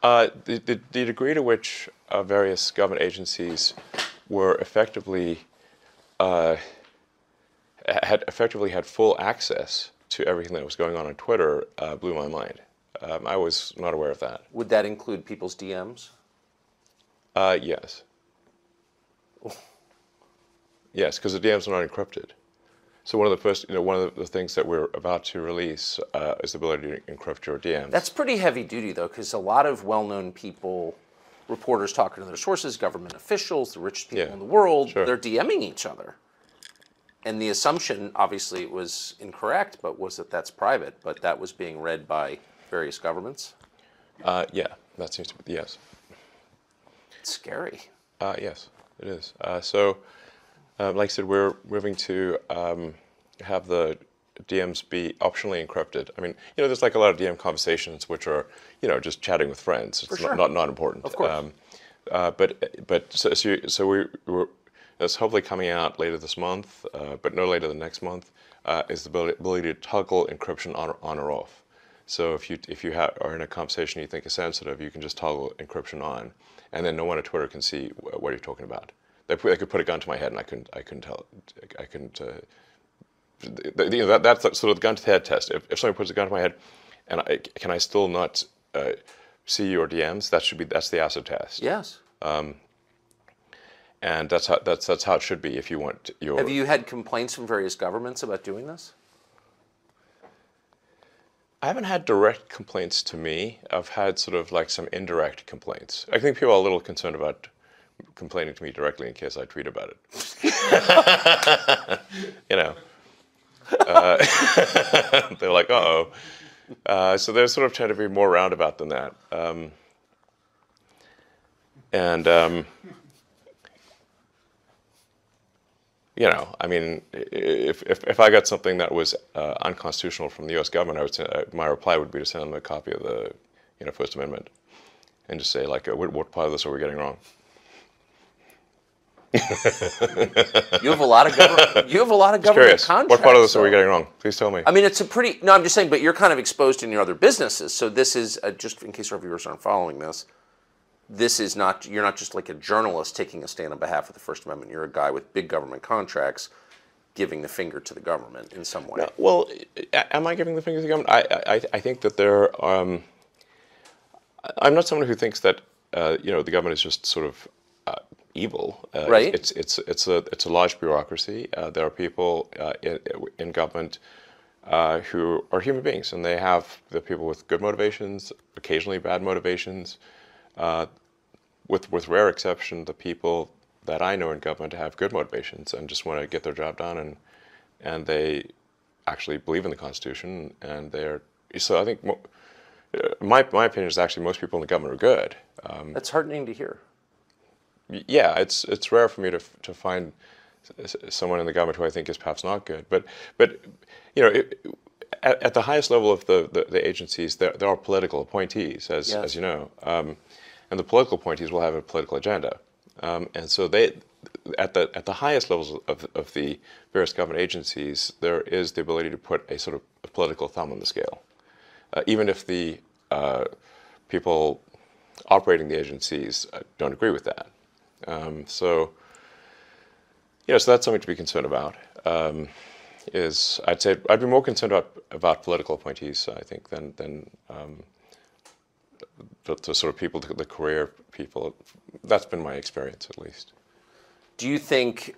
The degree to which various government agencies were effectively had full access to everything that was going on Twitter blew my mind. I was not aware of that. Would that include people's DMs? Yes. Yes, because the DMs are not encrypted. So one of the things that we're about to release is the ability to encrypt your DMs. That's pretty heavy duty, though, because a lot of well-known people, reporters talking to their sources, government officials, the richest people in the world, sure. They're DMing each other. And the assumption, obviously, it was incorrect, but was that that's private, but that was being read by various governments? Yeah, that seems to be, yes. It's scary. Yes, it is. So, like I said, we're moving to have the DMs be optionally encrypted. I mean, there's a lot of DM conversations which are, just chatting with friends. It's not important. Of course. So we're it's hopefully coming out later this month, but no later than next month, is the ability to toggle encryption on or off. So if you are in a conversation you think is sensitive, you can just toggle encryption on, and then no one at Twitter can see what you're talking about. They could put a gun to my head, and I couldn't tell. I couldn't. That's sort of the gun to the head test. If somebody puts a gun to my head, and can I still not see your DMs? That's the acid test. Yes. And that's how it should be if you want your. Have you had complaints from various governments about doing this? I haven't had direct complaints to me. I've had sort of like some indirect complaints. I think people are a little concerned about complaining to me directly in case I tweet about it. You know, they're like, uh-oh. So they're sort of trying to be more roundabout than that. You know, I mean, if I got something that was unconstitutional from the U.S. government, I would say, my reply would be to send them a copy of the, First Amendment, and just say like, what part of this are we getting wrong? You have a lot of government. You have a lot of government contracts. What part of this are we getting wrong? Please tell me. I mean, it's a pretty. No, I'm just saying. But you're kind of exposed in your other businesses. So this is just in case our viewers aren't following this. This is not. You're not just like a journalist taking a stand on behalf of the First Amendment. You're a guy with big government contracts, giving the finger to the government in some way. No, well, am I giving the finger to the government? I think that there. I'm not someone who thinks that the government is just sort of evil. Right. It's a large bureaucracy. There are people in government who are human beings, and they're people with good motivations, occasionally bad motivations. With rare exception, the people that I know in government have good motivations and just want to get their job done, and they actually believe in the Constitution, and so I think my opinion is actually most people in the government are good. That's heartening to hear. Yeah, it's rare for me to find someone in the government who I think is perhaps not good. But at the highest level of the agencies, there are political appointees, as you know, and the political appointees will have a political agenda, and so they at the highest levels of the various government agencies, there is the ability to put a sort of a political thumb on the scale, even if the people operating the agencies don't agree with that. So that's something to be concerned about. I'd say I'd be more concerned about political appointees, I think, than the sort of people, the career people. That's been my experience, at least. Do you think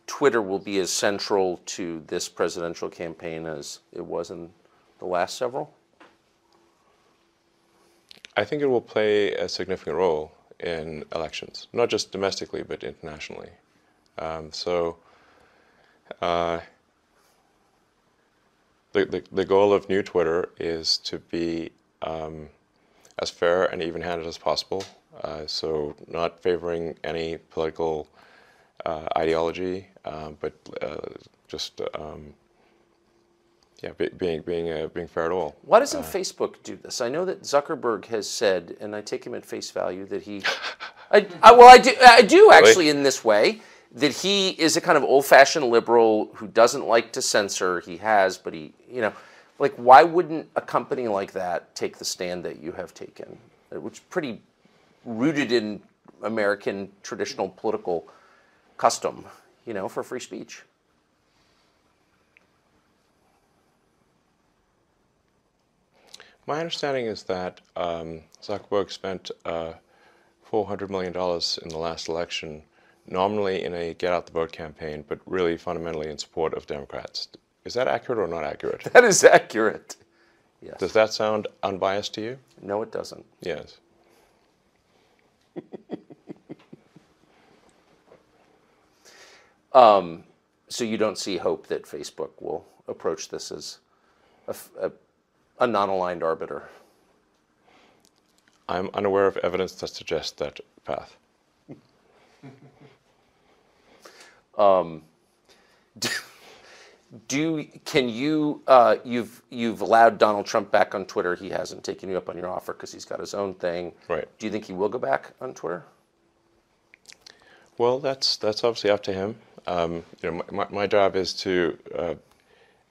Twitter will be as central to this presidential campaign as it was in the last several? I think it will play a significant role in elections, not just domestically, but internationally. The goal of New Twitter is to be as fair and even-handed as possible, so not favoring any political ideology, but just being fair at all. Why doesn't Facebook do this? I know that Zuckerberg has said, and I take him at face value, that he, I do actually, in this way, that he is a kind of old-fashioned liberal who doesn't like to censor. He has, but like, why wouldn't a company like that take the stand that you have taken, which is pretty rooted in American traditional political custom, for free speech? My understanding is that Zuckerberg spent $400 million in the last election, nominally in a get-out-the-vote campaign, but really fundamentally in support of Democrats. Is that accurate or not accurate? That is accurate. Yes. Does that sound unbiased to you? No, it doesn't. Yes. So you don't see hope that Facebook will approach this as a non-aligned arbiter? I'm unaware of evidence that suggests that path. You've allowed Donald Trump back on Twitter. He hasn't taken you up on your offer because he's got his own thing. Right. Do you think he will go back on Twitter? Well, that's obviously up to him. My job is to,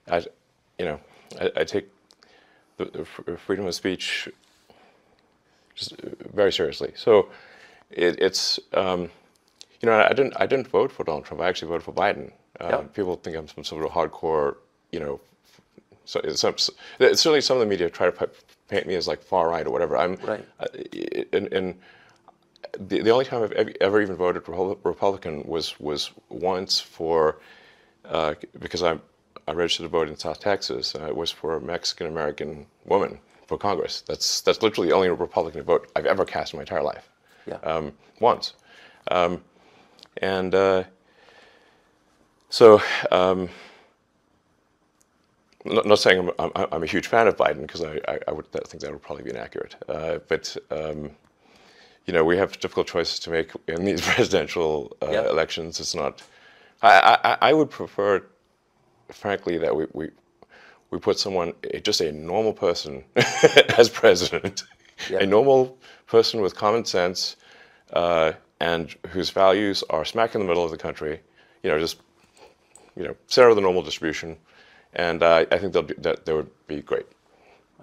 I take the freedom of speech just very seriously. So it's I didn't vote for Donald Trump. I actually voted for Biden. Yep. People think I'm some sort of hardcore, certainly some of the media try to paint me as like far right or whatever. I'm right. And the only time I've ever even voted Republican was once because I registered to vote in South Texas, it was for a Mexican-American woman for Congress. That's literally the only Republican vote I've ever cast in my entire life. Yeah. Once. And so, not saying I'm a huge fan of Biden, because I would think that would probably be inaccurate. But you know, we have difficult choices to make in these presidential elections. It's not. I would prefer, frankly, that we put someone, just a normal person, as president, a normal person with common sense, and whose values are smack in the middle of the country. You know, just center of the normal distribution, and I think that would be great.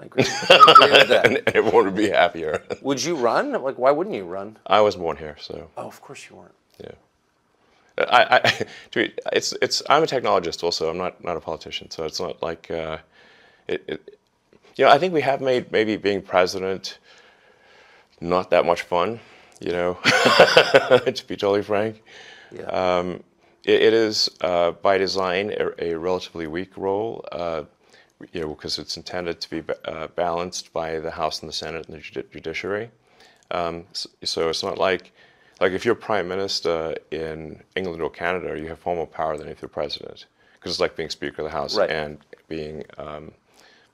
I agree. I agree with that. And everyone would be happier. Would you run? Like, why wouldn't you run? I wasn't born here, so. Oh, of course you weren't. Yeah. I'm a technologist also. I'm not a politician, so it's not like you know, I think we have made maybe being president not that much fun, you know, to be totally frank. Yeah. It is by design a relatively weak role, you know, because it's intended to be balanced by the House and the Senate and the judiciary. So it's not like if you're prime minister in England or Canada, you have far more power than if you're president, because it's like being Speaker of the House and being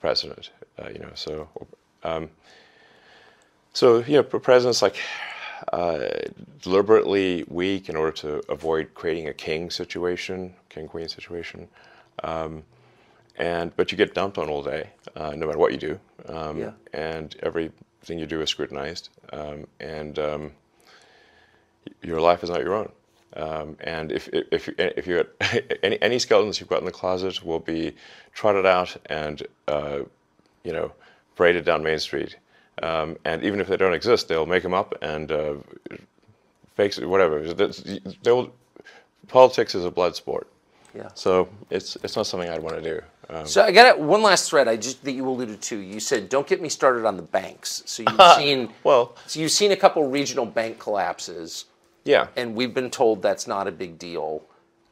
president. You know, so you know, presidents like deliberately weak in order to avoid creating a king-queen situation, but you get dumped on all day, no matter what you do, and everything you do is scrutinized, and your life is not your own. And if you any skeletons you've got in the closet will be trotted out and you know, paraded down Main Street. And even if they don't exist, they'll make them up and fake whatever. Politics is a blood sport. Yeah. So it's not something I'd want to do. So I got one last thread that you alluded to. You said, "Don't get me started on the banks." So you've seen a couple regional bank collapses. Yeah. And we've been told that's not a big deal,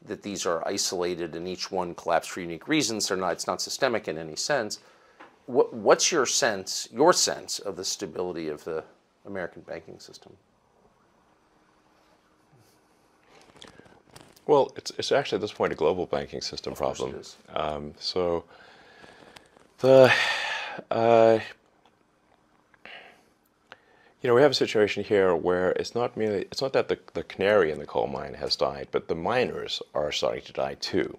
that these are isolated and each one collapsed for unique reasons. It's not systemic in any sense. What's your sense of the stability of the American banking system? Well, it's actually at this point a global banking system problem. It is. So the you know, we have a situation here where it's not that the canary in the coal mine has died, but the miners are starting to die too.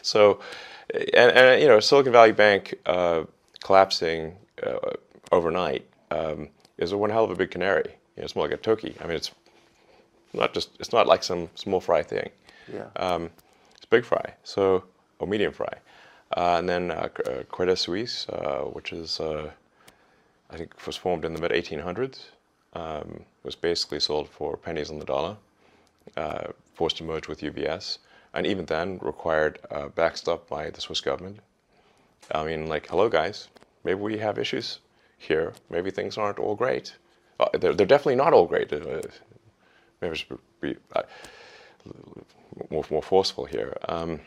So, and you know, Silicon Valley Bank collapsing overnight is one hell of a big canary. You know, it's more like a turkey. I mean, it's not like some small fry thing. Yeah. It's big fry, or medium fry, and then Credit Suisse, which is I think was formed in the mid-1800s, was basically sold for pennies on the dollar, forced to merge with UBS, and even then required backstop by the Swiss government. I mean, like, hello guys, maybe we have issues here. Maybe things aren't all great. They're definitely not all great. Maybe I should be more forceful here. I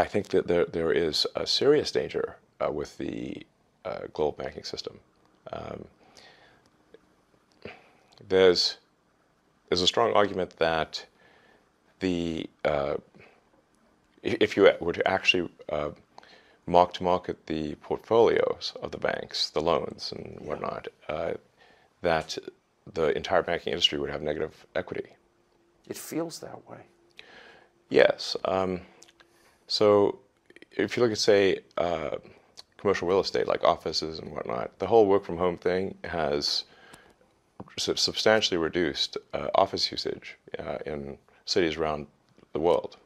think that there is a serious danger with the global banking system. There's a strong argument that if you were to actually mark to market the portfolios of the banks, the loans and whatnot, that the entire banking industry would have negative equity. It feels that way. Yes. So if you look at, say, commercial real estate, like offices and whatnot, the whole work from home thing has substantially reduced office usage in cities around the world.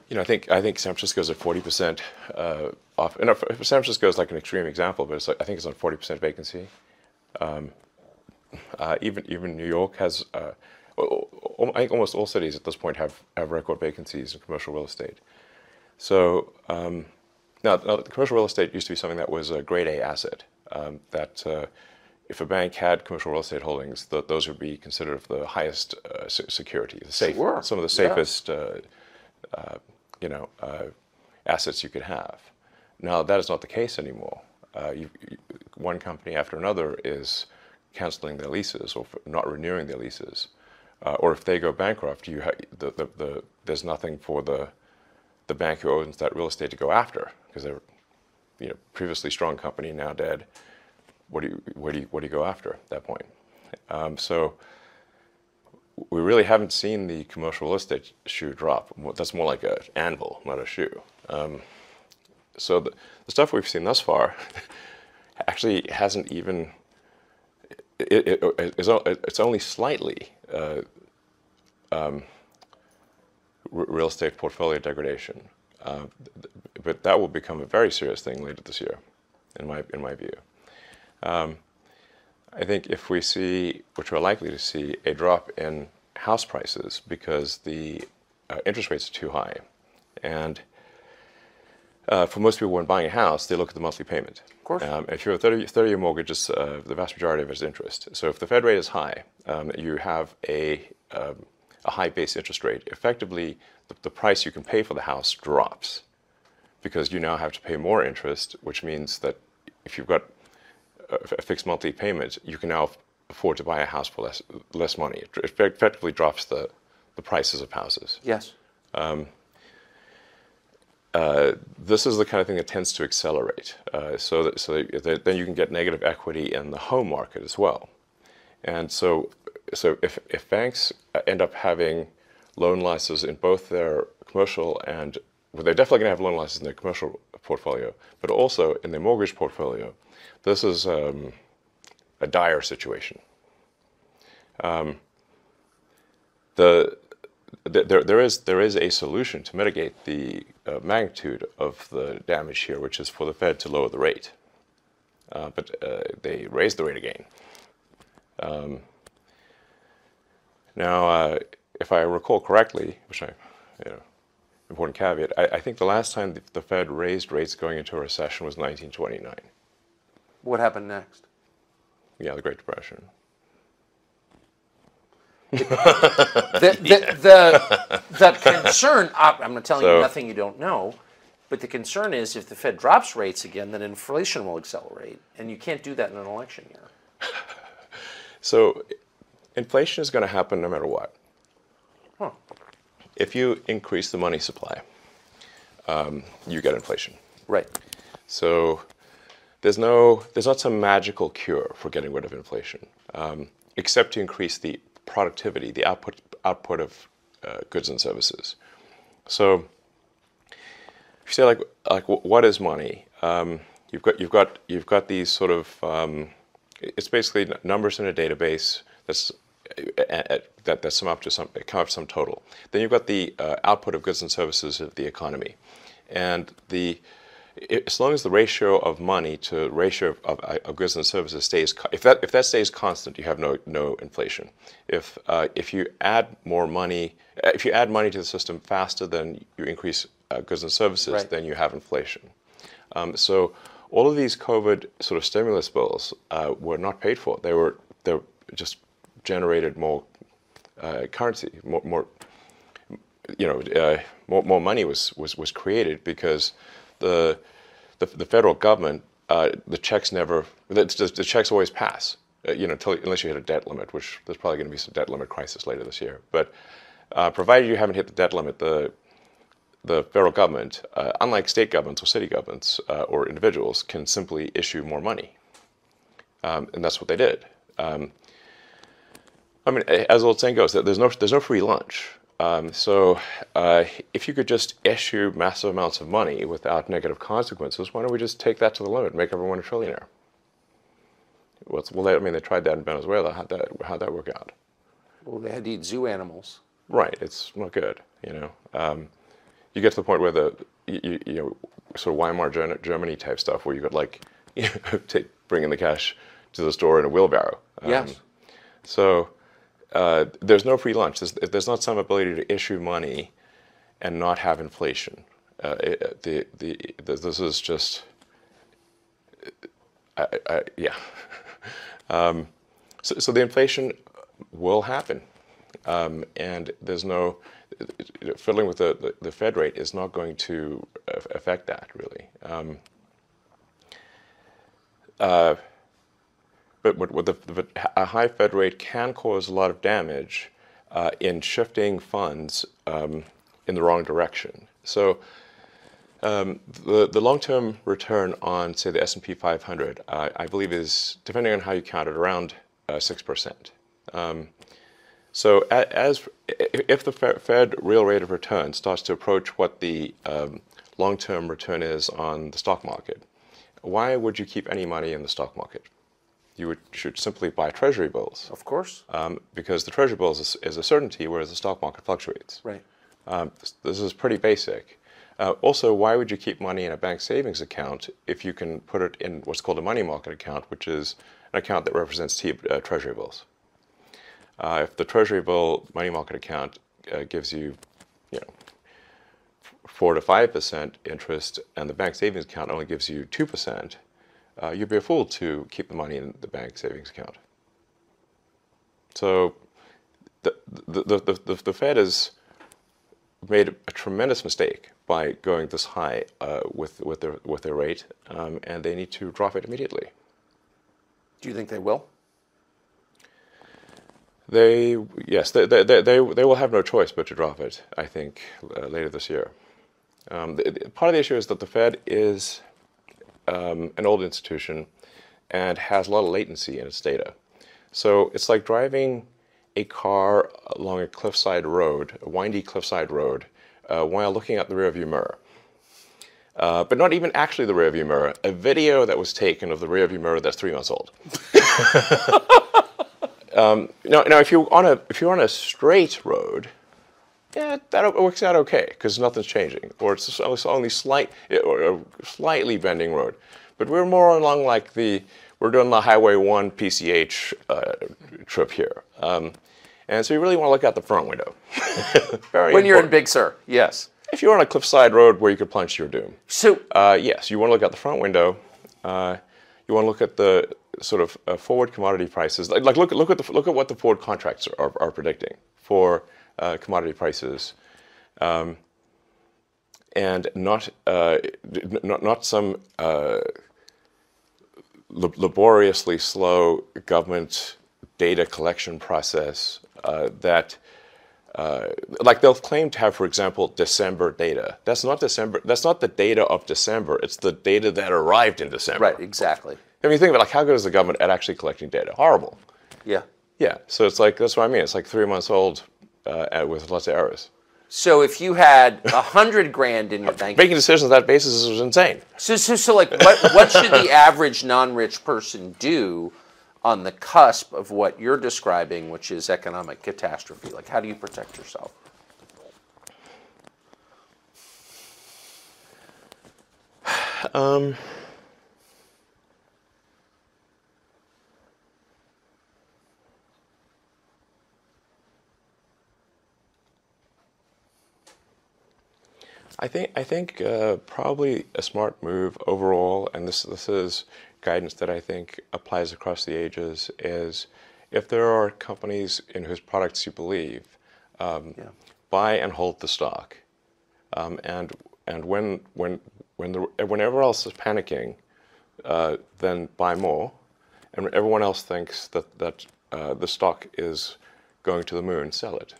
You know, I think San Francisco is at 40% off. And San Francisco is like an extreme example, but I think it's on 40% vacancy. Even New York has. I think almost all cities at this point have record vacancies in commercial real estate. So now, the commercial real estate used to be something that was a grade A asset that if a bank had commercial real estate holdings, those would be considered of the highest security, Sure. some of the Yeah. safest, assets you could have. Now that is not the case anymore. One company after another is canceling their leases or not renewing their leases, or if they go bankrupt, there's nothing for the bank who owns that real estate to go after because they're previously strong company now dead. Where do you go after at that point? So we really haven't seen the commercial real estate shoe drop. That's more like an anvil, not a shoe. So the stuff we've seen thus far actually hasn't even. It's only slightly real estate portfolio degradation, but that will become a very serious thing later this year, in my view. I think if we see, which we're likely to see, a drop in house prices because the interest rates are too high, and for most people when buying a house, they look at the monthly payment. Of course. If you're a 30-year mortgage, the vast majority of it is interest. So if the Fed rate is high, you have a high base interest rate. Effectively, the price you can pay for the house drops because you now have to pay more interest, which means that if you've got a fixed monthly payment, you can now afford to buy a house for less money. It effectively drops the prices of houses. Yes. This is the kind of thing that tends to accelerate. So that then you can get negative equity in the home market as well. And so if banks end up having loan losses in both their commercial and, well, they're definitely going to have loan losses in their commercial portfolio, but also in their mortgage portfolio, this is a dire situation. There is a solution to mitigate the magnitude of the damage here, which is for the Fed to lower the rate. But they raised the rate again. Now, if I recall correctly, which important caveat, I think the last time the Fed raised rates going into a recession was 1929. What happened next? Yeah, the Great Depression. The concern, I'm not telling you nothing you don't know, but the concern is if the Fed drops rates again, then inflation will accelerate, and you can't do that in an election year. So inflation is going to happen no matter what. Huh. If you increase the money supply, you get inflation. Right. So there's not some magical cure for getting rid of inflation, except to increase the productivity, the output of goods and services. So if you say like what is money? You've got these sort of it's basically numbers in a database that sum up to some total. Then you've got the output of goods and services of the economy, and as long as the ratio of money to ratio of goods and services stays, if that stays constant, you have no inflation. If you add more money, if you add money to the system faster than you increase goods and services, right, then you have inflation. So all of these COVID sort of stimulus bills were not paid for. They just generated more currency, more money was created because the federal government, the checks always pass, unless you hit a debt limit, which there's probably going to be some debt limit crisis later this year. But provided you haven't hit the debt limit, the federal government, unlike state governments or city governments or individuals, can simply issue more money, and that's what they did. I mean, as the old saying goes, there's no free lunch. So if you could just issue massive amounts of money without negative consequences, why don't we just take that to the limit and make everyone a trillionaire? They tried that in Venezuela. How'd that work out? Well, they had to eat zoo animals. Right. It's not good. You get to the point where sort of Weimar Germany type stuff, where you could bring in the cash to the store in a wheelbarrow. Yes. So there's no free lunch. There's not some ability to issue money and not have inflation. This is just, yeah. So the inflation will happen, and there's no fiddling with the Fed rate is not going to affect that really. But a high Fed rate can cause a lot of damage in shifting funds in the wrong direction. So the long-term return on, say, the S&P 500, I believe is, depending on how you count it, around 6%. So if the Fed real rate of return starts to approach what the long-term return is on the stock market, why would you keep any money in the stock market? You should simply buy treasury bills. Of course. Because the treasury bills is a certainty, whereas the stock market fluctuates. Right. This is pretty basic. Also, why would you keep money in a bank savings account if you can put it in what's called a money market account, which is an account that represents treasury bills? If the treasury bill money market account gives you, 4 to 5% interest, and the bank savings account only gives you 2%, you'd be a fool to keep the money in the bank savings account. So the Fed has made a tremendous mistake by going this high with their rate, and they need to drop it immediately. Do you think they will? Yes, they will have no choice but to drop it, I think, later this year. Part of the issue is that the Fed is an old institution and has a lot of latency in its data. So it's like driving a car along a cliffside road, a windy cliffside road, while looking at the rearview mirror. But not even actually the rearview mirror, a video that was taken of the rearview mirror that's 3 months old. Now, if you're on a straight road, yeah, that works out okay because nothing's changing, or it's only a slightly bending road. But we're more along like we're doing the Highway 1 PCH trip here, and so you really want to look out the front window. When you're in Big Sur, yes. If you're on a cliffside road where you could plunge to your doom, so yes, you want to look out the front window. You want to look at the sort of forward commodity prices. Like look at what the forward contracts are predicting for commodity prices, and not some laboriously slow government data collection process that. Like they'll claim to have, for example, December data. That's not December. That's not the data of December. It's the data that arrived in December. Right. Exactly. I mean, think about how good is the government at actually collecting data? Horrible. Yeah. Yeah. So it's like that's what I mean. It's like 3 months old with lots of errors. So if you had $100 grand in your bank, making decisions on that basis is insane. So like, what should the average non-rich person do on the cusp of what you're describing, which is economic catastrophe? Like, how do you protect yourself? I think probably a smart move overall, and this is guidance that I think applies across the ages, is if there are companies in whose products you believe, buy and hold the stock, and when everyone else is panicking, then buy more, and when everyone else thinks that the stock is going to the moon, sell it.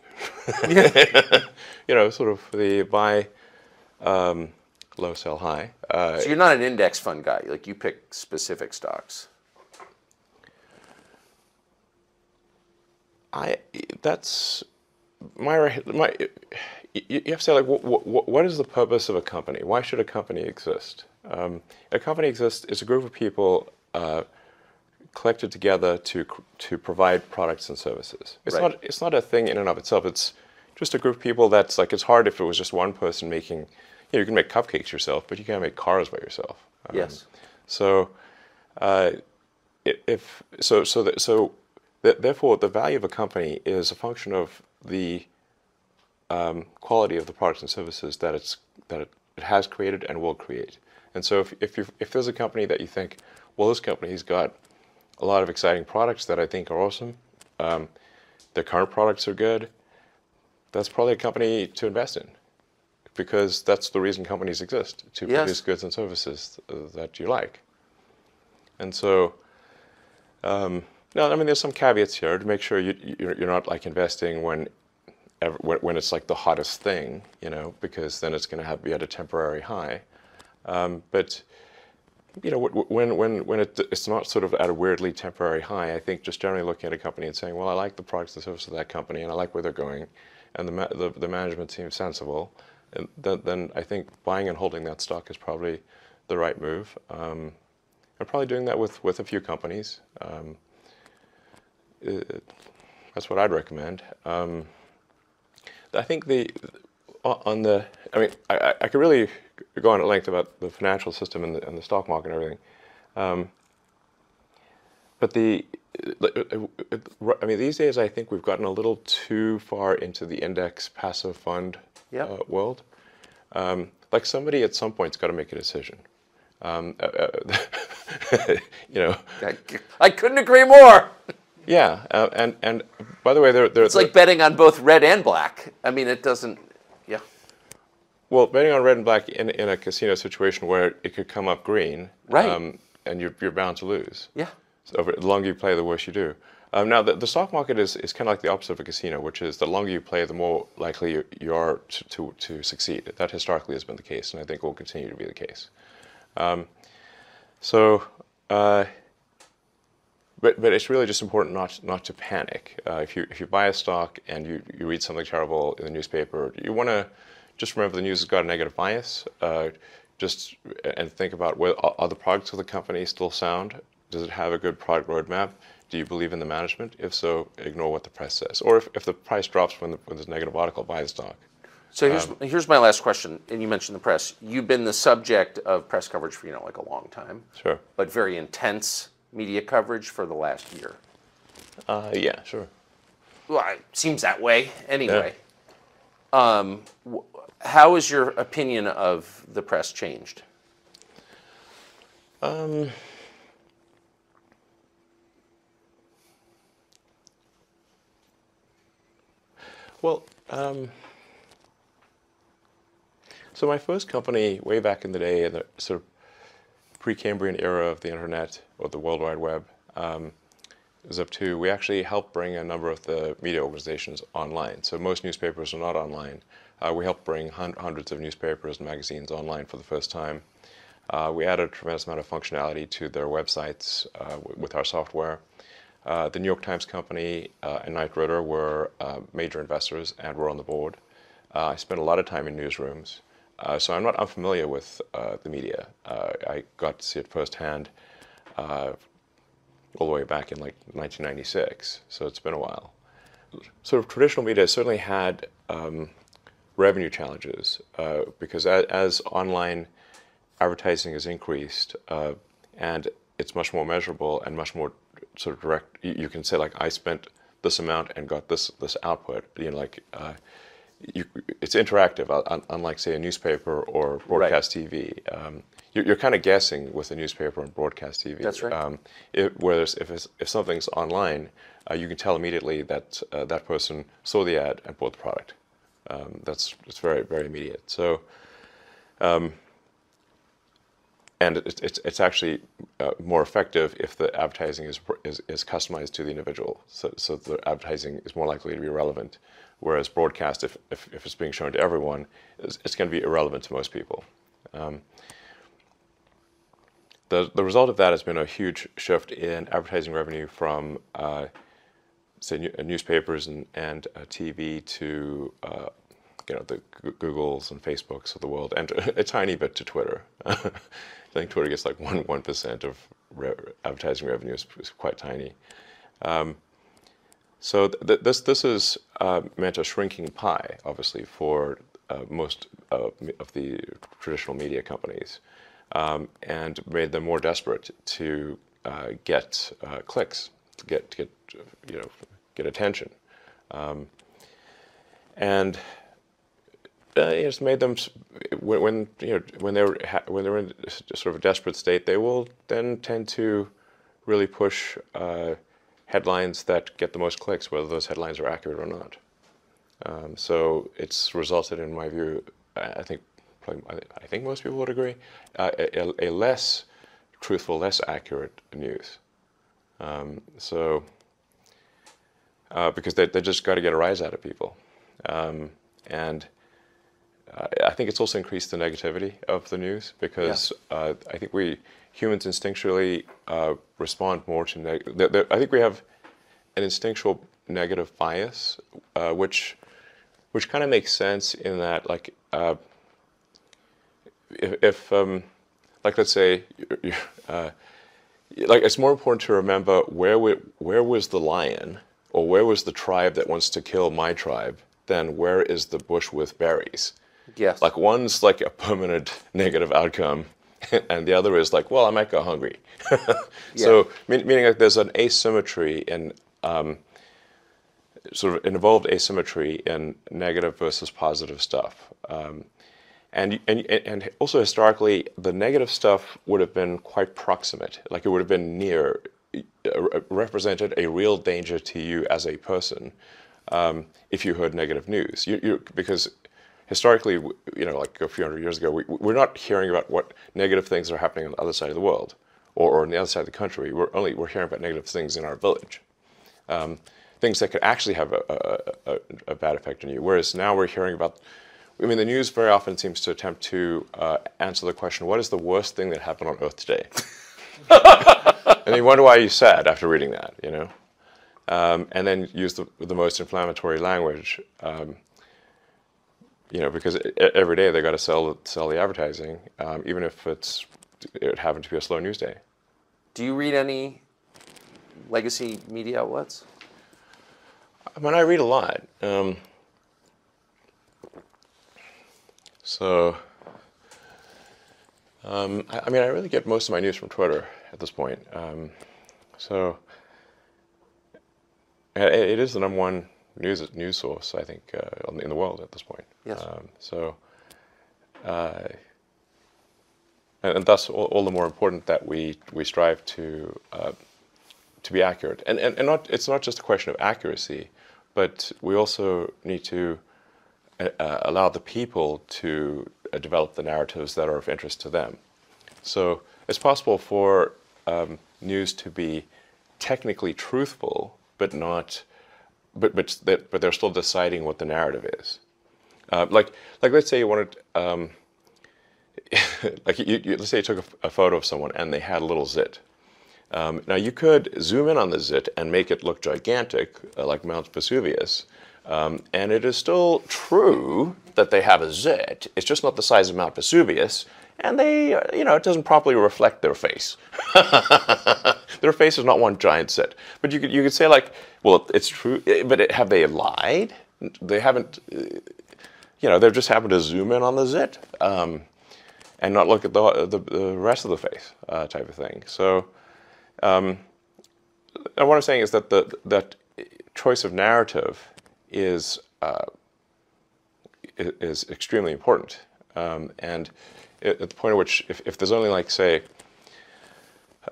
Sort of the buy. Low, sell high. So you're not an index fund guy. Like, you pick specific stocks. That's my. You have to say, like, what is the purpose of a company? Why should a company exist? A company exists. It's a group of people collected together to provide products and services. It's not a thing in and of itself. It's just a group of people that's like, it's hard if it was just one person making, you can make cupcakes yourself, but you can't make cars by yourself. Yes. So, therefore, the value of a company is a function of the quality of the products and services that it has created and will create. And so, if there's a company that you think, well, this company's got a lot of exciting products that I think are awesome. Their current products are good. That's probably a company to invest in, because that's the reason companies exist, to produce goods and services that you like. And so, no, I mean, there's some caveats here to make sure you're not like investing when it's like the hottest thing, you know, because then it's going to be at a temporary high. But you know, when it's not sort of at a weirdly temporary high, I think just generally looking at a company and saying, well, I like the products and services of that company, and I like where they're going, and the management seems sensible, and then I think buying and holding that stock is probably the right move. I'm probably doing that with a few companies. That's what I'd recommend. I think I mean, I could really go on at length about the financial system and the stock market and everything. But I mean, these days I think we've gotten a little too far into the index passive fund world. Like somebody at some point's got to make a decision. You know, I couldn't agree more. Yeah, and by the way, it's like betting on both red and black. I mean, it doesn't. Yeah. Well, betting on red and black in a casino situation where it could come up green, right? And you're bound to lose. Yeah. So the longer you play, the worse you do. Now, the stock market is kind of like the opposite of a casino, which is the longer you play, the more likely you are to succeed. That historically has been the case, and I think will continue to be the case. But it's really just important not to panic. If you buy a stock and you read something terrible in the newspaper, you want to just remember the news has got a negative bias. And think about, well, are the products of the company still sound? Does it have a good product roadmap? Do you believe in the management? If so, ignore what the press says. Or if the price drops when there's a negative article, buy the stock. So here's my last question. And you mentioned the press. You've been the subject of press coverage for like a long time. Sure. But very intense media coverage for the last year. Yeah, sure. Well, it seems that way anyway. Yeah. How has your opinion of the press changed? Well, so my first company way back in the day, in the sort of pre-Cambrian era of the internet or the World Wide Web, was up to, we actually helped bring a number of the media organizations online. So most newspapers are not online. We helped bring hundreds of newspapers and magazines online for the first time. We added a tremendous amount of functionality to their websites with our software. The New York Times Company and Knight Ridder were major investors and were on the board. I spent a lot of time in newsrooms, so I'm not unfamiliar with the media. I got to see it firsthand all the way back in like 1996, so it's been a while. Sort of traditional media certainly had revenue challenges because as online advertising has increased and it's much more measurable and much more sort of direct, you can say like, I spent this amount and got this output. You know, like it's interactive, unlike say a newspaper or broadcast TV. You're kind of guessing with a newspaper and broadcast TV. That's right. Whereas if something's online, you can tell immediately that that person saw the ad and bought the product. It's very, very immediate. So, and it's actually more effective if the advertising is customized to the individual. So the advertising is more likely to be relevant. Whereas broadcast, if it's being shown to everyone, it's going to be irrelevant to most people. The result of that has been a huge shift in advertising revenue from say newspapers and TV to you know, the Googles and Facebooks of the world, and a tiny bit to Twitter. I think Twitter gets like 1% of advertising revenue is quite tiny. So this has meant a shrinking pie, obviously, for most of the traditional media companies, and made them more desperate to get clicks, to get attention, and it's made them when they're in sort of a desperate state, they will then tend to really push headlines that get the most clicks, whether those headlines are accurate or not. So it's resulted, in my view, I think most people would agree, a less truthful, less accurate news. Because they just got to get a rise out of people. And I think it's also increased the negativity of the news, because I think humans instinctually respond more to I think we have an instinctual negative bias, which kind of makes sense in that, like, if like, let's say, like, it's more important to remember where was the lion, or where was the tribe that wants to kill my tribe, than where is the bush with berries. Yes. Like, one's like a permanent negative outcome, and the other is like, well, I might go hungry. So, meaning like there's an asymmetry in, sort of an involved asymmetry in negative versus positive stuff. And also historically, the negative stuff would have been quite proximate, like it would have been near, represented a real danger to you as a person, if you heard negative news. Because historically, like a few hundred years ago, we're not hearing about what negative things are happening on the other side of the world, or on the other side of the country. We're hearing about negative things in our village, things that could actually have a bad effect on you. Whereas now we're hearing about, the news very often seems to attempt to answer the question, what is the worst thing that happened on Earth today? And you wonder why you're sad after reading that, and then use the most inflammatory language, because every day they got to sell the advertising, even if it happened to be a slow news day. Do you read any legacy media outlets? I read a lot. I really get most of my news from Twitter at this point. It is the #1 news source, I think, in the world at this point. Yes. And thus all the more important that we strive to be accurate. And it's not just a question of accuracy, but we also need to allow the people to develop the narratives that are of interest to them. So it's possible for news to be technically truthful, but they're still deciding what the narrative is. Like let's say you wanted, let's say you took a photo of someone and they had a little zit. Now you could zoom in on the zit and make it look gigantic, like Mount Vesuvius, and it is still true that they have a zit. It's just not the size of Mount Vesuvius, and it doesn't properly reflect their face. Their face is not one giant zit. But you could say, like, well, it's true, but have they lied? They haven't. They've just happened to zoom in on the zit, and not look at the rest of the face, type of thing. So, what I'm saying is that that choice of narrative is extremely important, and at the point at which, if there's only, like, say,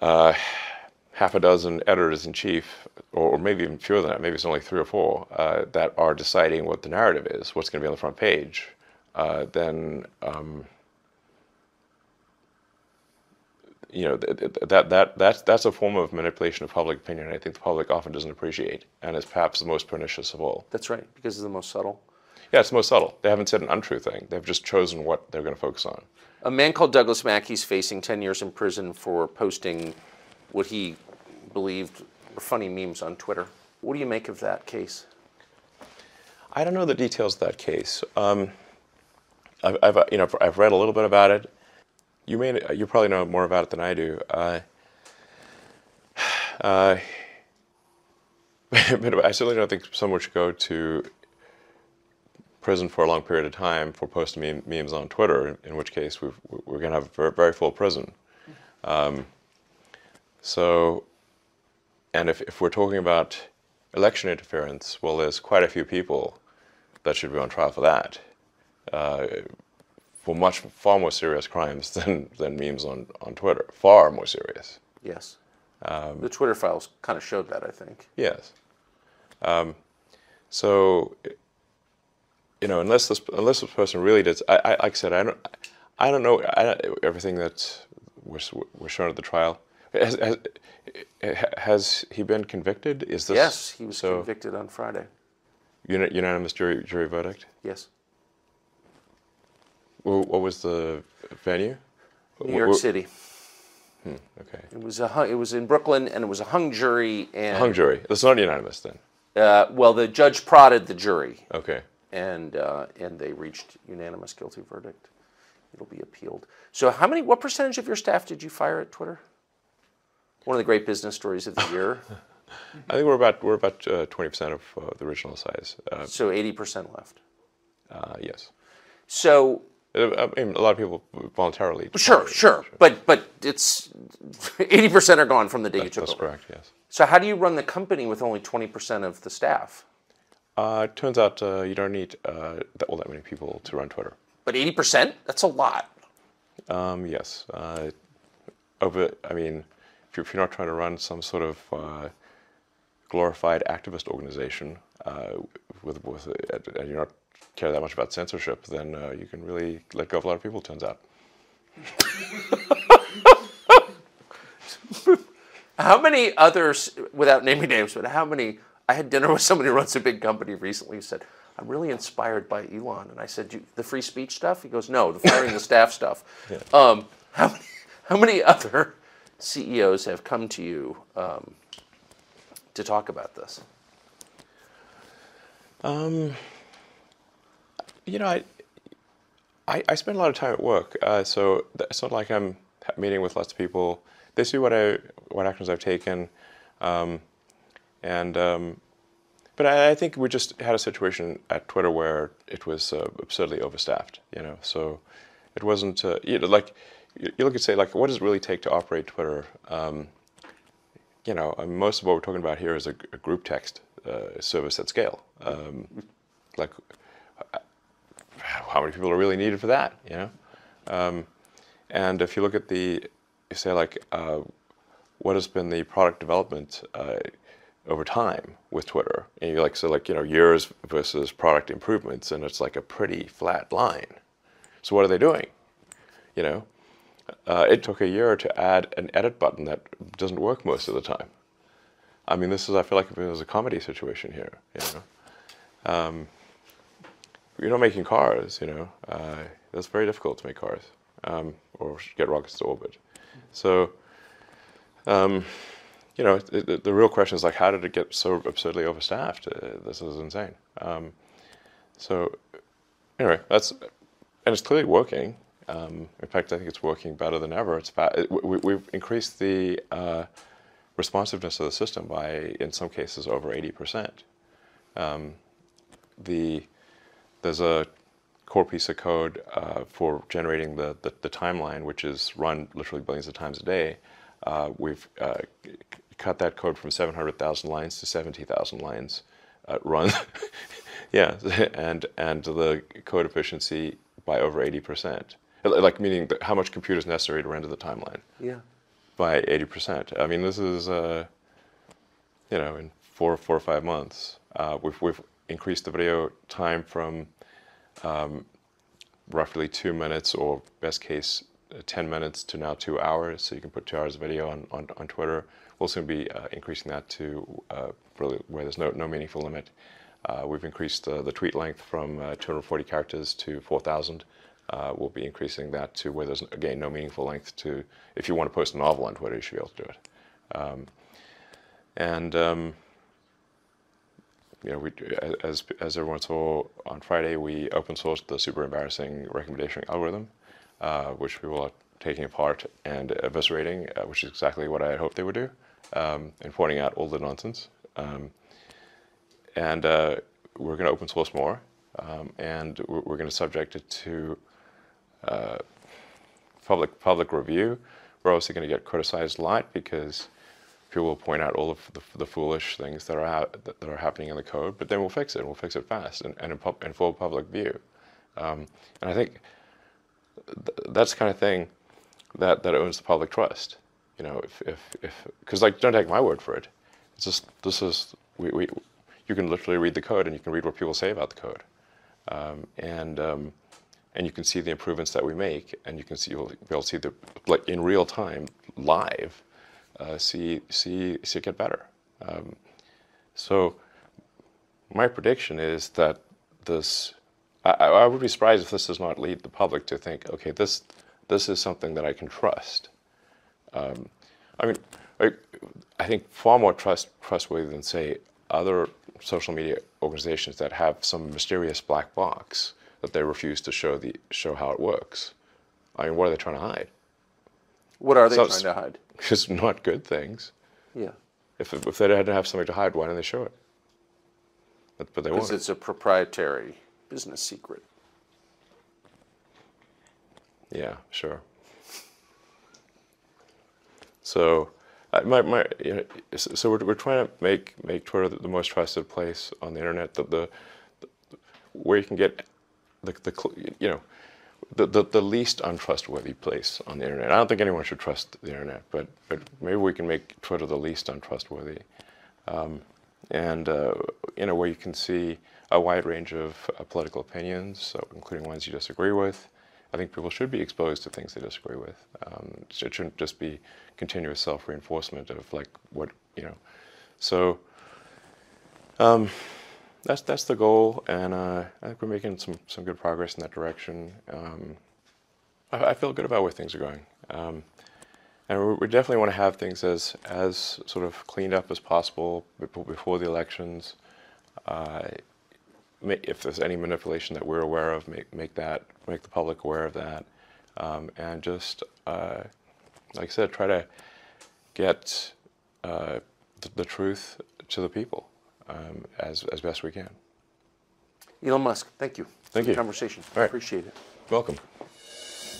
half a dozen editors-in-chief, or maybe even fewer than that, maybe it's only 3 or 4, that are deciding what the narrative is, what's going to be on the front page, then that's a form of manipulation of public opinion I think the public often doesn't appreciate, and is perhaps the most pernicious of all. That's right, because it's the most subtle. Yeah, it's the most subtle. They haven't said an untrue thing. They've just chosen what they're going to focus on. A man called Douglas Mackey's facing 10 years in prison for posting what he believed were funny memes on Twitter. What do you make of that case? I don't know the details of that case. I've read a little bit about it. You probably know more about it than I do. But I certainly don't think someone should go to prison for a long period of time for posting memes on Twitter, in which case we're going to have a very, very full prison. And if we're talking about election interference, well, there's quite a few people that should be on trial for that, for far more serious crimes than memes on Twitter. Far more serious. Yes. The Twitter files kind of showed that, I think. Yes. So, unless this person really did, like I said, I don't know everything that was shown at the trial. Has he been convicted? Is this? Yes, he was convicted on Friday. Unanimous jury verdict? Yes. Well, what was the venue? New York City. Okay. It was in Brooklyn, and it was a hung jury. And hung jury. That's not unanimous then. Well, the judge prodded the jury. Okay. And they reached unanimous guilty verdict. It'll be appealed. So, what percentage of your staff did you fire at Twitter? One of the great business stories of the year. I think we're about 20% of the original size. So 80% left. Yes. So. I mean, a lot of people voluntarily. Sure. But it's 80% are gone from the day you took over. That's correct. Yes. So how do you run the company with only 20% of the staff? It turns out you don't need all that many people to run Twitter. But 80%? That's a lot. Yes. If you're not trying to run some sort of glorified activist organization and you're not care that much about censorship, then you can really let go of a lot of people, it turns out. How many others, without naming names, but I had dinner with somebody who runs a big company recently who said, I'm really inspired by Elon. And I said, the free speech stuff? He goes, no, the firing the staff stuff. Yeah. How many other CEOs have come to you to talk about this? I spend a lot of time at work, so it's not like I'm meeting with lots of people. They see what actions I've taken, but I think we just had a situation at Twitter where it was absurdly overstaffed. So it wasn't like you look at say like what does it really take to operate Twitter? Most of what we're talking about here is a group text service at scale. Like how many people are really needed for that? And if you look at what has been the product development over time with Twitter, and years versus product improvements, and it's like a pretty flat line. So what are they doing? It took a year to add an edit button that doesn't work most of the time. I mean, I feel like it was a comedy situation here. You're not making cars, it's very difficult to make cars or get rockets to orbit. So, the real question is like, how did it get so absurdly overstaffed? This is insane. So, anyway, and it's clearly working. In fact, I think it's working better than ever. We've increased the responsiveness of the system by, in some cases, over 80%. There's a core piece of code for generating the timeline, which is run literally billions of times a day. We've cut that code from 700,000 lines to 70,000 lines run. Yeah, and the code efficiency by over 80%. Like meaning how much compute is necessary to render the timeline. Yeah. By 80%. I mean, this is in 4 or 5 months, we've increased the video time from roughly 2 minutes, or best case 10 minutes, to now 2 hours. So you can put 2 hours of video on Twitter. We'll soon be increasing that to really where there's no meaningful limit. We've increased the tweet length from 240 characters to 4,000. We'll be increasing that to where there's, again, no meaningful length to, if you want to post a novel on Twitter, you should be able to do it. As everyone saw on Friday, we open sourced the super embarrassing recommendation algorithm, which people are taking apart and eviscerating, which is exactly what I had hoped they would do, and pointing out all the nonsense. And we're going to open source more, and we're going to subject it to public review. We're also going to get criticized a lot because people will point out all of the foolish things that are happening in the code, but then we'll fix it, and we'll fix it fast and in full public view. And I think that's the kind of thing that owns the public trust. you know, because like, don't take my word for it. It's just, you can literally read the code, and you can read what people say about the code, and you can see the improvements that we make, and you can see, you'll be able to see the, like in real time, live, see it get better. So my prediction is that this, I would be surprised if this does not lead the public to think, okay, this is something that I can trust. I mean, I think far more trustworthy than, say, other social media organizations that have some mysterious black box that they refuse to show how it works. I mean, what are they trying to hide? What are they trying to hide? Just not good things. Yeah. If they didn't have something to hide, why don't they show it? But they won't. Because it's a proprietary business secret. Yeah, sure. So, so we're trying to make Twitter the most trusted place on the internet, where you can get the least untrustworthy place on the internet. I don't think anyone should trust the internet, but maybe we can make Twitter the least untrustworthy, and where you can see a wide range of political opinions, so including ones you disagree with. I think people should be exposed to things they disagree with. It shouldn't just be continuous self-reinforcement of like what, you know. So that's the goal, and I think we're making some good progress in that direction. I feel good about where things are going, and we definitely want to have things as sort of cleaned up as possible before the elections. If there's any manipulation that we're aware of, make the public aware of that, and just like I said, try to get the truth to the people as best we can. Elon Musk, thank you. Thank you. For the conversation. All right. Appreciate it. Welcome.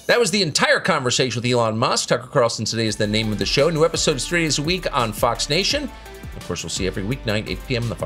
That was the entire conversation with Elon Musk. Tucker Carlson Today is the name of the show. New episodes 3 days a week on Fox Nation. Of course, we'll see you every weeknight, 8 p.m. on the Fox